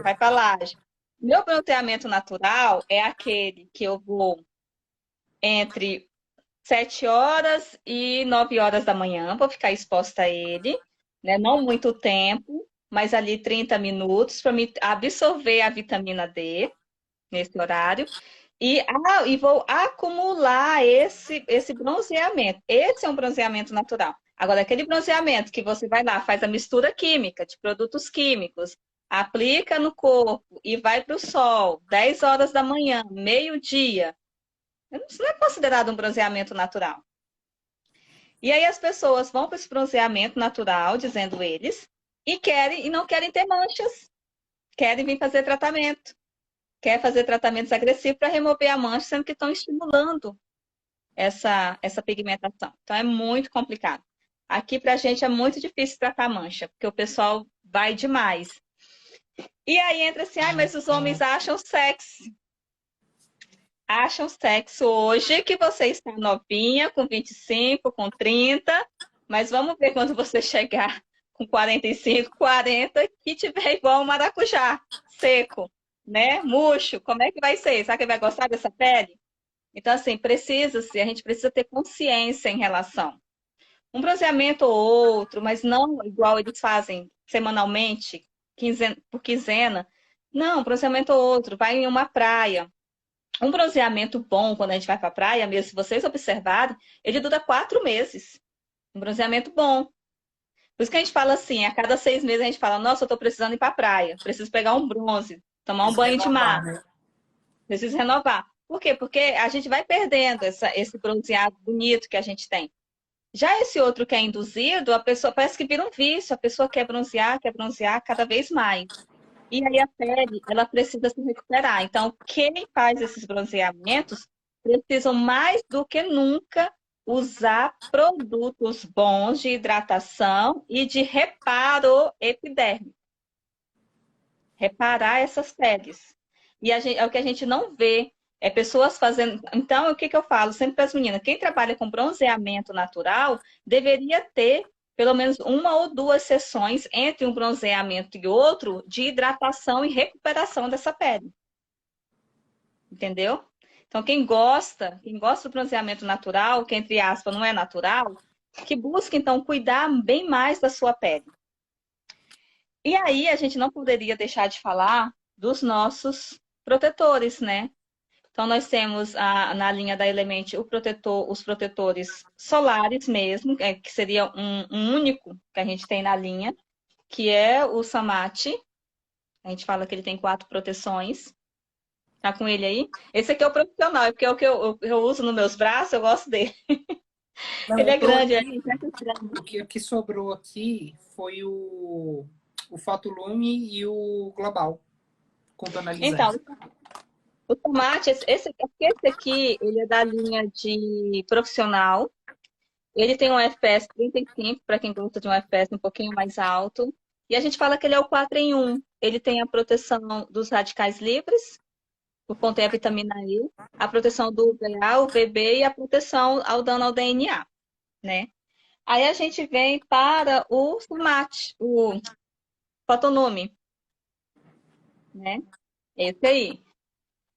vai para laje. Meu bronzeamento natural é aquele que eu vou entre 7 horas e 9 horas da manhã, vou ficar exposta a ele, né? Não muito tempo, mas ali 30 minutos para me absorver a vitamina D nesse horário. E vou acumular esse bronzeamento. Esse é um bronzeamento natural. Agora, aquele bronzeamento que você vai lá, faz a mistura química de produtos químicos, aplica no corpo e vai para o sol, 10 horas da manhã, meio-dia. Isso não é considerado um bronzeamento natural. E aí as pessoas vão para esse bronzeamento natural, dizendo eles, e não querem ter manchas, querem vir fazer tratamento. Quer fazer tratamentos agressivos para remover a mancha, sendo que estão estimulando essa pigmentação. Então é muito complicado. Aqui para a gente é muito difícil tratar a mancha, porque o pessoal vai demais. E aí entra assim, mas os homens acham sexy. Acham sexo hoje que você está novinha, com 25, com 30, mas vamos ver quando você chegar com 45, 40, que tiver igual um maracujá, seco, né? Murcho, como é que vai ser? Será que ele vai gostar dessa pele? Então, assim, a gente precisa ter consciência em relação. Um bronzeamento ou outro, mas não igual eles fazem semanalmente, por quinzena. Não, um bronzeamento ou outro, vai em uma praia. Um bronzeamento bom, quando a gente vai para a praia, mesmo se vocês observarem, ele dura 4 meses. Um bronzeamento bom. Por isso que a gente fala assim, a cada 6 meses a gente fala, nossa, eu estou precisando ir para a praia, preciso pegar um bronze, tomar um Precisa banho de mar. renovar, né? precisa renovar. Por quê? Porque a gente vai perdendo esse bronzeado bonito que a gente tem. Já esse outro que é induzido, a pessoa parece que vira um vício, a pessoa quer bronzear cada vez mais. E aí a pele, ela precisa se recuperar. Então, quem faz esses bronzeamentos precisam mais do que nunca usar produtos bons de hidratação e de reparo epidérmico. Reparar essas peles. E é o que a gente não vê. É pessoas fazendo. Então, o que eu falo sempre para as meninas? Quem trabalha com bronzeamento natural deveria ter pelo menos uma ou duas sessões entre um bronzeamento e outro de hidratação e recuperação dessa pele. Entendeu? Então, quem gosta do bronzeamento natural, que entre aspas não é natural, que busque então cuidar bem mais da sua pele. E aí a gente não poderia deixar de falar dos nossos protetores, né? Então, nós temos na linha da Element os protetores solares mesmo, que seria um único que a gente tem na linha, que é o Samate. A gente fala que ele tem 4 proteções. Tá com ele aí? Esse aqui é o profissional, é porque é o que eu uso nos meus braços, eu gosto dele. Não, Ele é grande, o que sobrou aqui foi o Fotolume e o Global, com Então, tonalizante. o tomate, esse aqui, ele é da linha de profissional. Ele tem um FPS 35, para quem gosta de um FPS um pouquinho mais alto. E a gente fala que ele é o 4 em 1. Ele tem a proteção dos radicais livres, por contém a vitamina E, a proteção do UVA, UVB e a proteção ao dano ao DNA, né? Aí a gente vem para o tomate, o Photonome, né? Esse aí.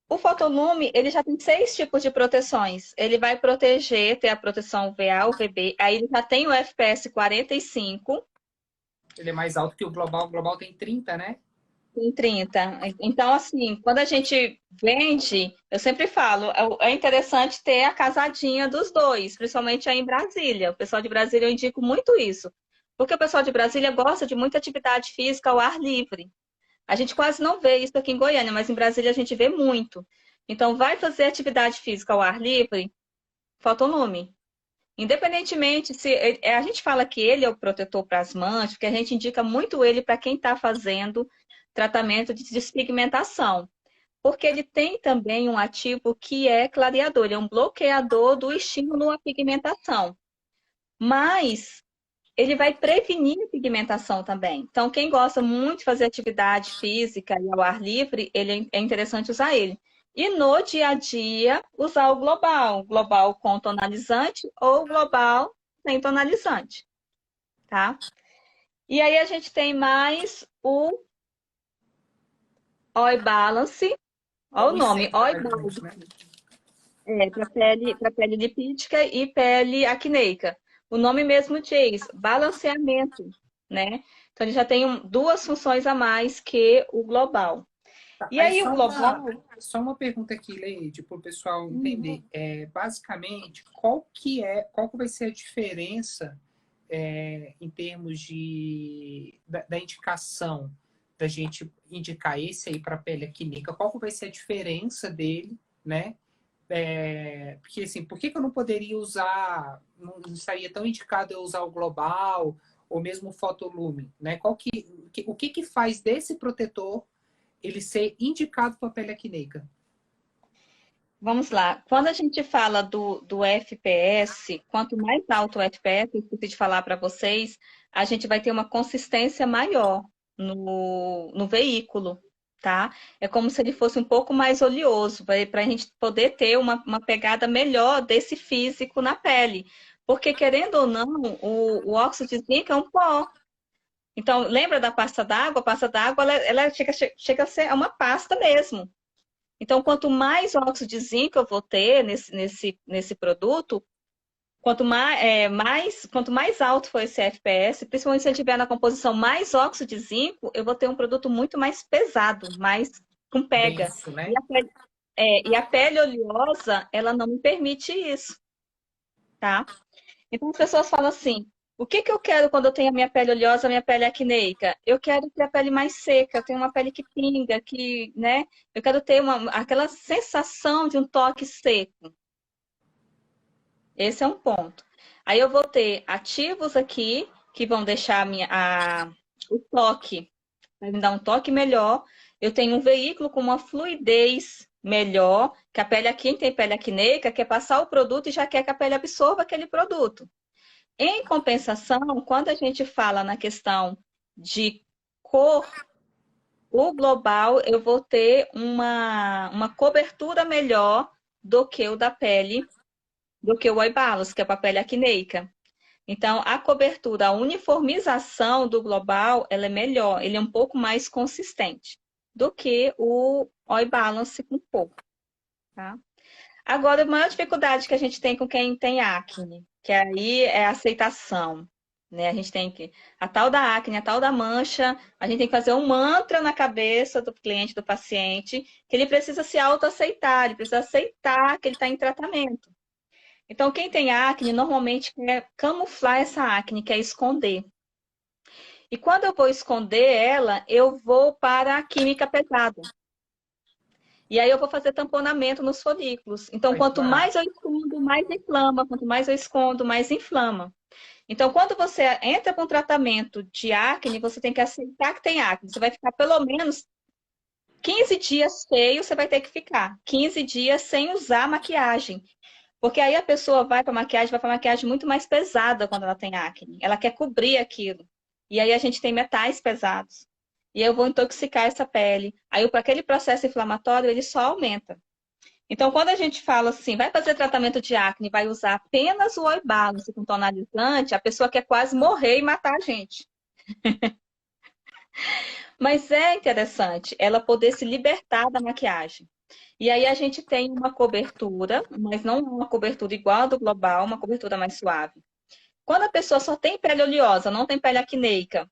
O Fotolume, ele já tem 6 tipos de proteções. Ele vai proteger, ter a proteção UVA, UVB, aí ele já tem o FPS 45. Ele é mais alto que o Global tem 30, né? Tem 30. Então, assim, quando a gente vende, eu sempre falo, é interessante ter a casadinha dos dois, principalmente aí em Brasília. O pessoal de Brasília, eu indico muito isso. Porque o pessoal de Brasília gosta de muita atividade física ao ar livre. A gente quase não vê isso aqui em Goiânia, mas em Brasília a gente vê muito. Então, vai fazer atividade física ao ar livre, Fotolume. Independentemente se a gente fala que ele é o protetor plasmante, porque a gente indica muito ele para quem está fazendo tratamento de despigmentação. Porque ele tem também um ativo que é clareador, ele é um bloqueador do estímulo à pigmentação. Mas ele vai prevenir a pigmentação também. Então, quem gosta muito de fazer atividade física e ao ar livre, é interessante usar ele. E no dia a dia, usar o global com tonalizante ou global sem tonalizante, tá? E aí a gente tem mais o Oil Balance, olha o nome, Oil Balance, para pele lipídica e pele acneica. O nome mesmo diz balanceamento, né? Então ele já tem 2 funções a mais que o global. E aí o global... Só uma pergunta aqui, Leide, para o pessoal entender. Basicamente, qual que vai ser a diferença em termos da indicação da gente indicar esse aí para pele acneica? Qual que vai ser a diferença dele, né? Porque assim, por que eu não poderia usar, não estaria tão indicado eu usar o global ou mesmo o Fotolume, né? O que faz desse protetor ele ser indicado para a pele acneica? Vamos lá. Quando a gente fala do FPS, quanto mais alto o FPS, eu esqueci de falar para vocês, a gente vai ter uma consistência maior no veículo, tá? É como se ele fosse um pouco mais oleoso, para a gente poder ter uma pegada melhor desse físico na pele. Porque, querendo ou não, o óxido de zinco é um pó. Então, lembra da pasta d'água? A pasta d'água, ela chega a ser uma pasta mesmo. Então, quanto mais óxido de zinco eu vou ter nesse produto, quanto mais alto for esse FPS, principalmente se ele tiver na composição mais óxido de zinco, eu vou ter um produto muito mais pesado, mais com pega. Denso, né? E a pele oleosa, ela não me permite isso, tá? Então, as pessoas falam assim, O que que eu quero quando eu tenho a minha pele oleosa, a minha pele acneica? Eu quero ter a pele mais seca, eu tenho uma pele que pinga, que, né? Eu quero ter aquela sensação de um toque seco. Esse é um ponto. Aí eu vou ter ativos aqui, que vão deixar o toque, vai me dar um toque melhor. Eu tenho um veículo com uma fluidez melhor, que a pele aqui, quem tem pele acneica, quer passar o produto e já quer que a pele absorva aquele produto. Em compensação, quando a gente fala na questão de cor, o global, eu vou ter uma cobertura melhor do que o da pele, do que o Oi Balance, que é para a pele acneica. Então, a cobertura, a uniformização do global, ela é melhor, ele é um pouco mais consistente do que o Oi Balance com pouco, tá? Agora, a maior dificuldade que a gente tem com quem tem acne, que aí é a aceitação, né? A gente tem que, a tal da acne, a tal da mancha, a gente tem que fazer um mantra na cabeça do cliente, do paciente, que ele precisa se autoaceitar, ele precisa aceitar que ele está em tratamento. Então, quem tem acne, normalmente quer camuflar essa acne, quer esconder. E quando eu vou esconder ela, eu vou para a química pesada. E aí eu vou fazer tamponamento nos folículos. Então, quanto mais eu escondo, mais inflama. Quanto mais eu escondo, mais inflama. Então, quando você entra com tratamento de acne, você tem que aceitar que tem acne. Você vai ficar pelo menos 15 dias feio, você vai ter que ficar. 15 dias sem usar maquiagem. Porque aí a pessoa vai para maquiagem muito mais pesada quando ela tem acne. Ela quer cobrir aquilo. E aí a gente tem metais pesados. E eu vou intoxicar essa pele. Aí aquele processo inflamatório, ele só aumenta. Então, quando a gente fala assim, vai fazer tratamento de acne, vai usar apenas o Oi Balance com tonalizante, a pessoa quer quase morrer e matar a gente. Mas é interessante ela poder se libertar da maquiagem. E aí a gente tem uma cobertura, mas não uma cobertura igual a do global, uma cobertura mais suave. Quando a pessoa só tem pele oleosa, não tem pele acneica,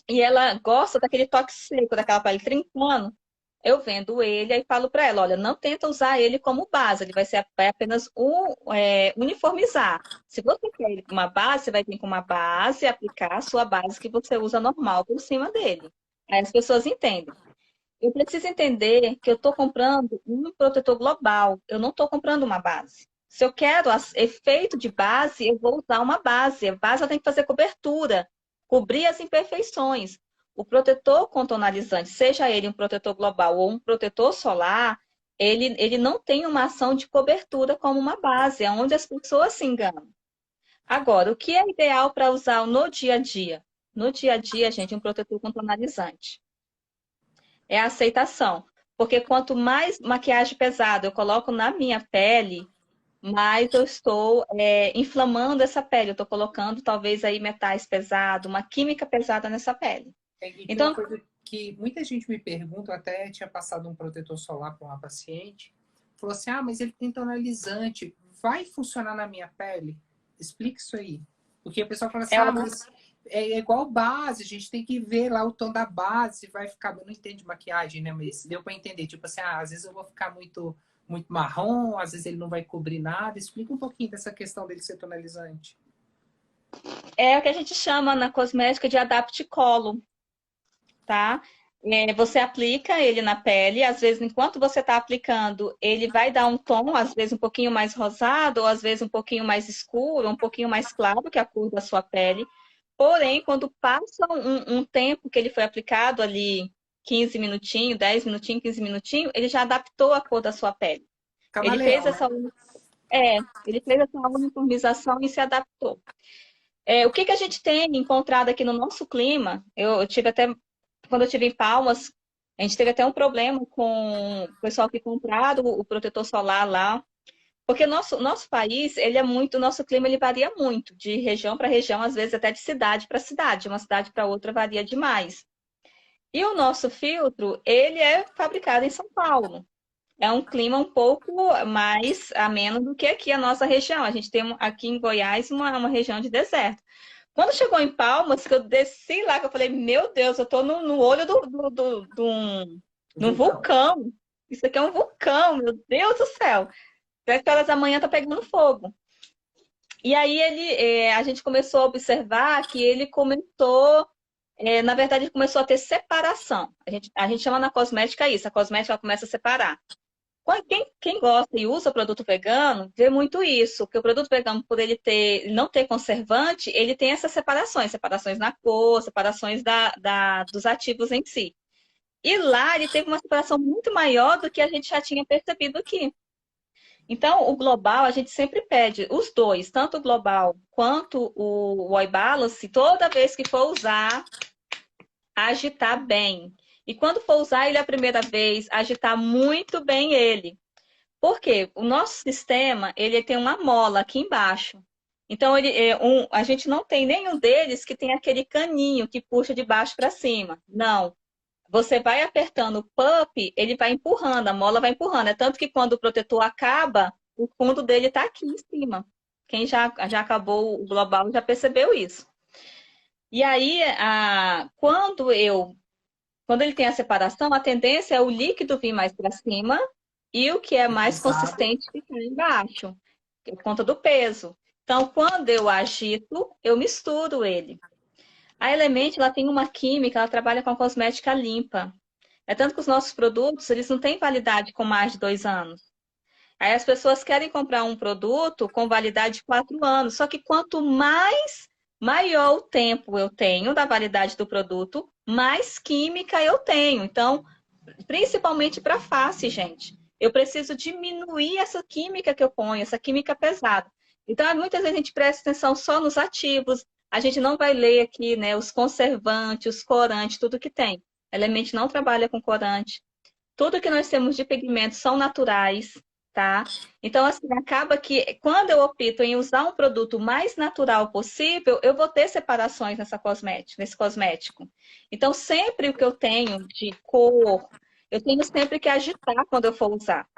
e ela gosta daquele toque seco, daquela pele trincando, eu vendo ele e falo para ela, olha, não tenta usar ele como base, ele vai apenas uniformizar. Se você quer ele com uma base, você vai vir com uma base, aplicar a sua base que você usa normal por cima dele. Aí as pessoas entendem. Eu preciso entender que eu estou comprando um protetor global, eu não estou comprando uma base. Se eu quero efeito de base, eu vou usar uma base. A base eu tenho que fazer cobertura, cobrir as imperfeições. O protetor com tonalizante, seja ele um protetor global ou um protetor solar, ele não tem uma ação de cobertura como uma base, é onde as pessoas se enganam. Agora, o que é ideal para usar no dia a dia? No dia a dia, gente, um protetor com tonalizante. É a aceitação. Porque quanto mais maquiagem pesada eu coloco na minha pele, mais eu estou inflamando essa pele. Eu estou colocando talvez aí metais pesados, uma química pesada nessa pele. E tem uma Então, coisa que muita gente me pergunta, eu até tinha passado um protetor solar para uma paciente, falou assim, ah, mas ele tem tonalizante, vai funcionar na minha pele? Explica isso aí. Porque a pessoa fala assim, ah, mas é igual base, a gente tem que ver lá o tom da base, vai ficar... Eu não entendo de maquiagem, né? Mas deu para entender. Tipo assim, ah, às vezes eu vou ficar muito marrom, às vezes ele não vai cobrir nada. Explica um pouquinho dessa questão dele ser tonalizante. é o que a gente chama na cosmética de adapt-colo, tá? Você aplica ele na pele, às vezes, enquanto você está aplicando, ele vai dar um tom, às vezes um pouquinho mais rosado, ou às vezes um pouquinho mais escuro, um pouquinho mais claro que a cor da sua pele. Porém, quando passa um tempo que ele foi aplicado ali, 15 minutinhos, 10 minutinhos, 15 minutinhos, ele já adaptou a cor da sua pele. Camaleão, Ele fez essa uniformização e se adaptou. O que a gente tem encontrado aqui no nosso clima, eu tive até, quando eu estive em Palmas, a gente teve até um problema com o pessoal que compraram o protetor solar lá, porque nosso país, nosso clima ele varia muito, de região para região, às vezes até de cidade para cidade, de uma cidade para outra varia demais. E o nosso filtro, ele é fabricado em São Paulo. É um clima um pouco mais ameno do que aqui a nossa região. A gente tem aqui em Goiás uma região de deserto. Quando chegou em Palmas, que eu desci lá, que eu falei, meu Deus, eu tô no olho de um vulcão. Isso aqui é um vulcão, meu Deus do céu. 7 horas da manhã tá pegando fogo. E aí a gente começou a observar que ele começou, na verdade, ele começou a ter separação. A gente chama na cosmética isso, a cosmética ela começa a separar. Quem gosta e usa produto vegano, vê muito isso, que o produto vegano, por ele não ter conservante, ele tem essas separações, separações na cor, separações dos ativos em si. E lá ele teve uma separação muito maior do que a gente já tinha percebido aqui. Então, o global, a gente sempre pede os dois, tanto o global quanto o Oil Balance, toda vez que for usar, agitar bem. E quando for usar ele a primeira vez, agitar muito bem ele. Por quê? O nosso sistema, ele tem uma mola aqui embaixo. Então, a gente não tem nenhum deles que tem aquele caninho que puxa de baixo para cima. Não. Você vai apertando o pump, ele vai empurrando, a mola vai empurrando. É tanto que quando o protetor acaba, o fundo dele está aqui em cima. Quem já acabou o global já percebeu isso. E aí, quando ele tem a separação, a tendência é o líquido vir mais para cima e o que é mais Pesado. consistente ficar embaixo, por conta do peso. Então, quando eu agito, eu misturo ele. A Element, ela tem uma química, ela trabalha com a cosmética limpa. É tanto que os nossos produtos, eles não têm validade com mais de 2 anos. Aí as pessoas querem comprar um produto com validade de 4 anos. Só que quanto maior o tempo eu tenho da validade do produto, mais química eu tenho. Então, principalmente para face, gente. Eu preciso diminuir essa química que eu ponho, essa química pesada. Então, muitas vezes a gente presta atenção só nos ativos, a gente não vai ler aqui, né, os conservantes, os corantes, tudo que tem. Element não trabalha com corante. Tudo que nós temos de pigmentos são naturais, tá? Então, assim, acaba que quando eu opto em usar um produto mais natural possível, eu vou ter separações nesse cosmético. Então, sempre o que eu tenho de cor, eu tenho sempre que agitar quando eu for usar.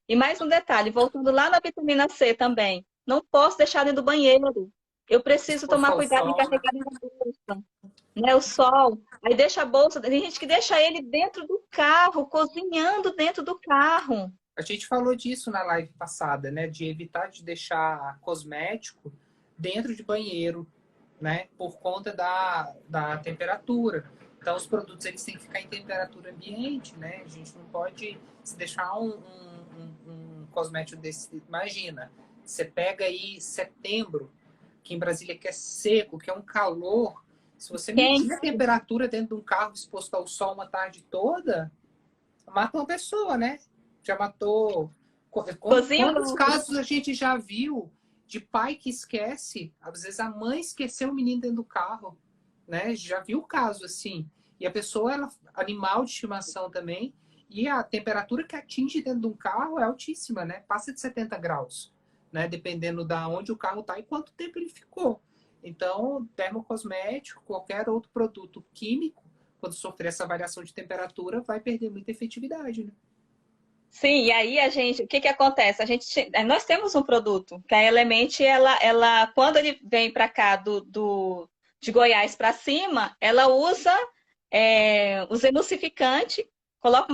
E mais um detalhe, voltando lá na vitamina C também, não posso deixar dentro do banheiro. Eu preciso tomar Exposição ao cuidado em sol, né? carregar na bolsa, né? O sol. Aí deixa a bolsa, tem gente que deixa ele dentro do carro, cozinhando dentro do carro. A gente falou disso na live passada, né? De evitar de deixar cosmético dentro de banheiro, né? Por conta da temperatura. Então, os produtos eles têm que ficar em temperatura ambiente, né? A gente não pode se deixar um cosmético desse. Imagina, você pega aí setembro, que em Brasília que é seco, que é um calor. Se você medir Quem? a temperatura dentro de um carro exposto ao sol uma tarde toda, mata uma pessoa, né? Já matou. Cozinha Quantos muito. casos a gente já viu de pai que esquece? Às vezes a mãe esqueceu o menino dentro do carro, né? Já viu o caso assim. E a pessoa, ela, animal de estimação também, e a temperatura que atinge dentro de um carro é altíssima, né? Passa de 70 graus, né? Dependendo da onde o carro está e quanto tempo ele ficou. Então, termocosmético, qualquer outro produto químico, quando sofrer essa variação de temperatura, vai perder muita efetividade, né? Sim, e aí o que que acontece? Nós temos um produto, que a Element, quando ele vem para cá de Goiás para cima, ela usa os emulsificantes, coloca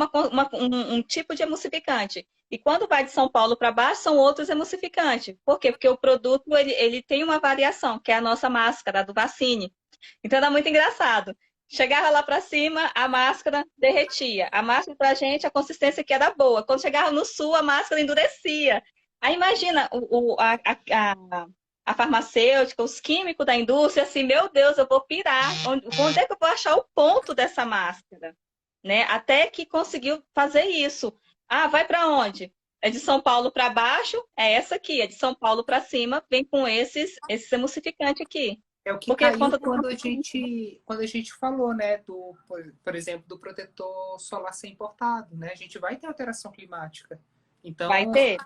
um tipo de emulsificante. E quando vai de São Paulo para baixo, são outros emulsificantes. Por quê? Porque o produto ele tem uma variação, que é a nossa máscara do Vaccine. Então era muito engraçado. Chegava lá para cima, a máscara derretia. A máscara para a gente, a consistência que era boa. Quando chegava no sul, a máscara endurecia. Aí imagina a farmacêutica, os químicos da indústria, assim, meu Deus, eu vou pirar. Onde é que eu vou achar o ponto dessa máscara? Né? Até que conseguiu fazer isso. Ah, vai para onde? É de São Paulo para baixo, é essa aqui. É de São Paulo para cima, vem com esses emulsificantes aqui. É o que Porque por caiu conta do quando a gente falou, né, por exemplo, do protetor solar ser importado, né? A gente vai ter alteração climática. vai Então, ter.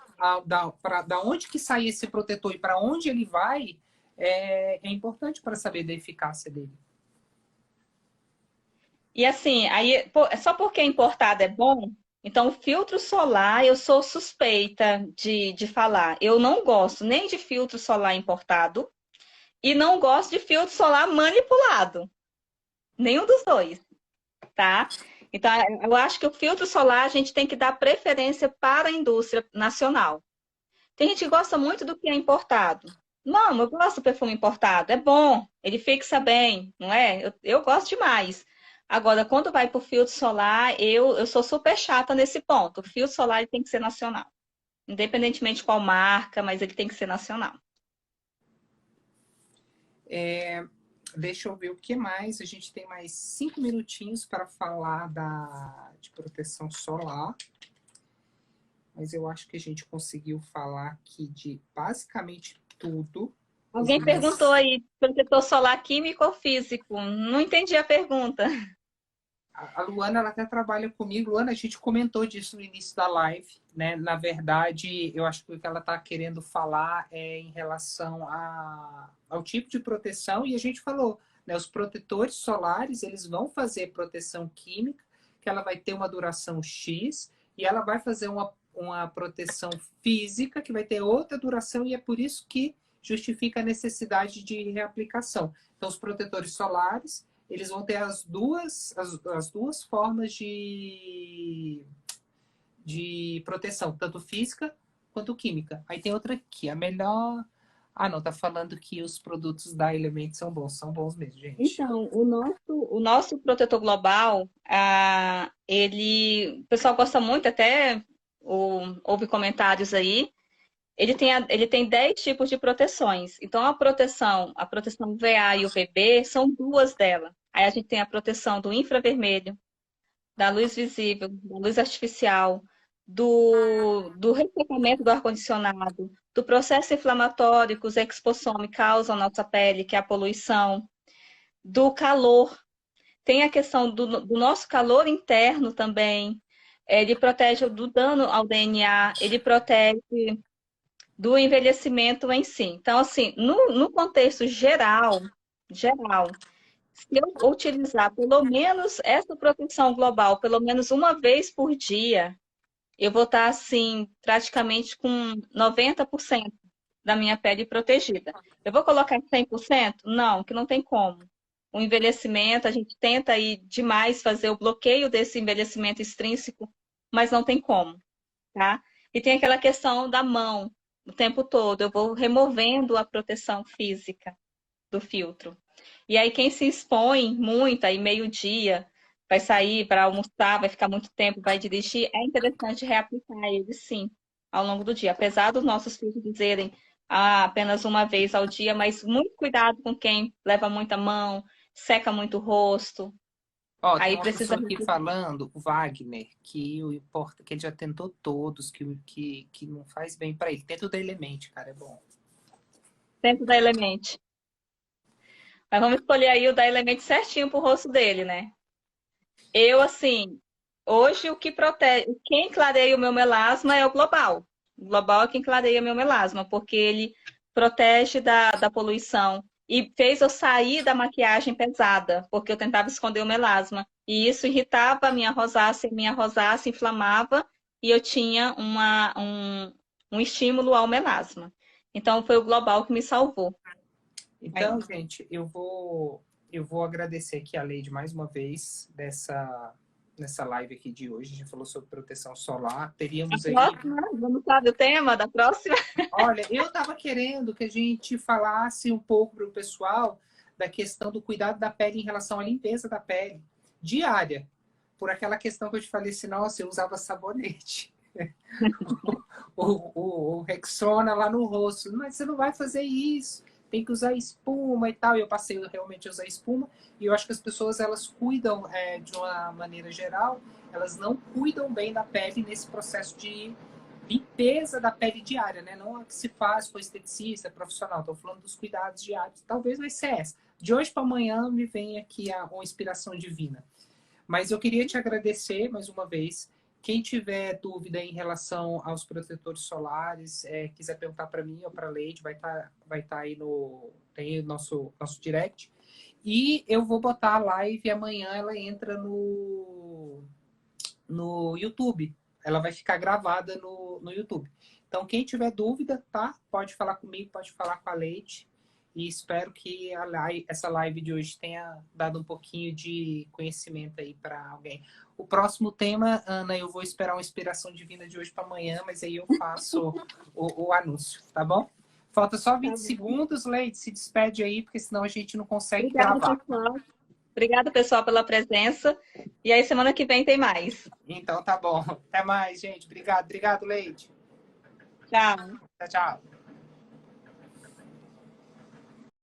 da onde que sai esse protetor e para onde ele vai, é importante para saber da eficácia dele. E assim, aí, só porque importado é bom, então o filtro solar eu sou suspeita de falar. Eu não gosto nem de filtro solar importado e não gosto de filtro solar manipulado. Nenhum dos dois, tá? Então, eu acho que o filtro solar a gente tem que dar preferência para a indústria nacional. Tem gente que gosta muito do que é importado. Não, eu gosto do perfume importado, é bom, ele fixa bem, não é? Eu gosto demais. Agora, quando vai para o filtro solar, eu sou super chata nesse ponto. O filtro solar ele tem que ser nacional, independentemente de qual marca, mas ele tem que ser nacional. Deixa eu ver o que mais. A gente tem mais 5 minutinhos para falar de proteção solar. Mas eu acho que a gente conseguiu falar aqui de basicamente tudo. Alguém perguntou aí, protetor solar químico ou físico? Não entendi a pergunta. A Luana, ela até trabalha comigo. Luana, a gente comentou disso no início da live, né? Na verdade, eu acho que o que ela está querendo falar é em relação ao tipo de proteção, e a gente falou, né? Os protetores solares, eles vão fazer proteção química, que ela vai ter uma duração X, e ela vai fazer uma proteção física, que vai ter outra duração, e é por isso que justifica a necessidade de reaplicação. Então, os protetores solares eles vão ter as duas formas de proteção, tanto física quanto química. Aí tem outra aqui, a melhor. Ah, não, tá falando que os produtos da Element são bons mesmo, gente. Então, o nosso protetor global, o pessoal gosta muito, até houve comentários aí, ele tem 10 tipos de proteções. Então, a proteção VA e UVB são duas delas. Aí a gente tem a proteção do infravermelho, da luz visível, da luz artificial, do ressecamento do ar-condicionado, do processo inflamatório que os exposome causam à nossa pele, que é a poluição, do calor. Tem a questão do nosso calor interno também. Ele protege do dano ao DNA, ele protege do envelhecimento em si. Então, assim, no contexto geral, se eu utilizar pelo menos essa proteção global, pelo menos uma vez por dia, eu vou estar, assim, praticamente com 90% da minha pele protegida. Eu vou colocar 100%? Não, que não tem como. O envelhecimento, a gente tenta aí demais fazer o bloqueio desse envelhecimento extrínseco, mas não tem como, tá? E tem aquela questão da mão, o tempo todo. Eu vou removendo a proteção física do filtro. E aí, quem se expõe muito, aí meio-dia, vai sair para almoçar, vai ficar muito tempo, vai dirigir, é interessante reaplicar ele, sim, ao longo do dia. Apesar dos nossos filhos dizerem apenas uma vez ao dia, mas muito cuidado com quem leva muita mão, seca muito o rosto. Ó, tem Aí uma precisa. pessoa aqui falando, o Wagner, que ele já tentou todos, que não faz bem para ele. Tenta o da Element, cara, é bom. Dentro da Element. Mas vamos escolher aí o da Element certinho pro rosto dele, né? Eu, assim, hoje o que protege, quem clareia o meu melasma é o Global. O Global é quem clareia o meu melasma, porque ele protege da poluição. E fez eu sair da maquiagem pesada, porque eu tentava esconder o melasma. E isso irritava a minha rosácea inflamava, e eu tinha um estímulo ao melasma. Então, foi o Global que me salvou. Aí. Então, gente, eu vou agradecer aqui a Leide mais uma vez nessa live aqui de hoje. A gente falou sobre proteção solar. A Teríamos aí. próxima, vamos saber o tema da próxima? Olha, eu estava querendo que a gente falasse um pouco para o pessoal da questão do cuidado da pele em relação à limpeza da pele diária. Por aquela questão que eu te falei assim, nossa, eu usava sabonete. O Rexona lá no rosto. Mas você não vai fazer isso. Tem que usar espuma e tal. E eu passei realmente a usar espuma. E eu acho que as pessoas, elas cuidam de uma maneira geral, elas não cuidam bem da pele nesse processo de limpeza da pele diária, né? Não a que se faz com esteticista, profissional. Estou falando dos cuidados diários. Talvez vai ser essa. De hoje para amanhã me vem aqui uma inspiração divina. Mas eu queria te agradecer mais uma vez. Quem tiver dúvida em relação aos protetores solares, quiser perguntar para mim ou para a Leide, vai tá aí tem o nosso direct. E eu vou botar a live e amanhã ela entra no YouTube. Ela vai ficar gravada no YouTube. Então, quem tiver dúvida, tá? Pode falar comigo, pode falar com a Leite. E espero que essa live de hoje tenha dado um pouquinho de conhecimento aí para alguém. O próximo tema, Ana, eu vou esperar uma inspiração divina de hoje para amanhã, mas aí eu faço o anúncio, tá bom? Falta só Tá 20 bom. segundos, Leide, se despede aí, porque senão a gente não consegue Obrigada, gravar. pessoal. Obrigada, pessoal, pela presença. E aí, semana que vem tem mais. Então tá bom. Até mais, gente. Obrigado, Leide. Tchau. Tchau, tchau.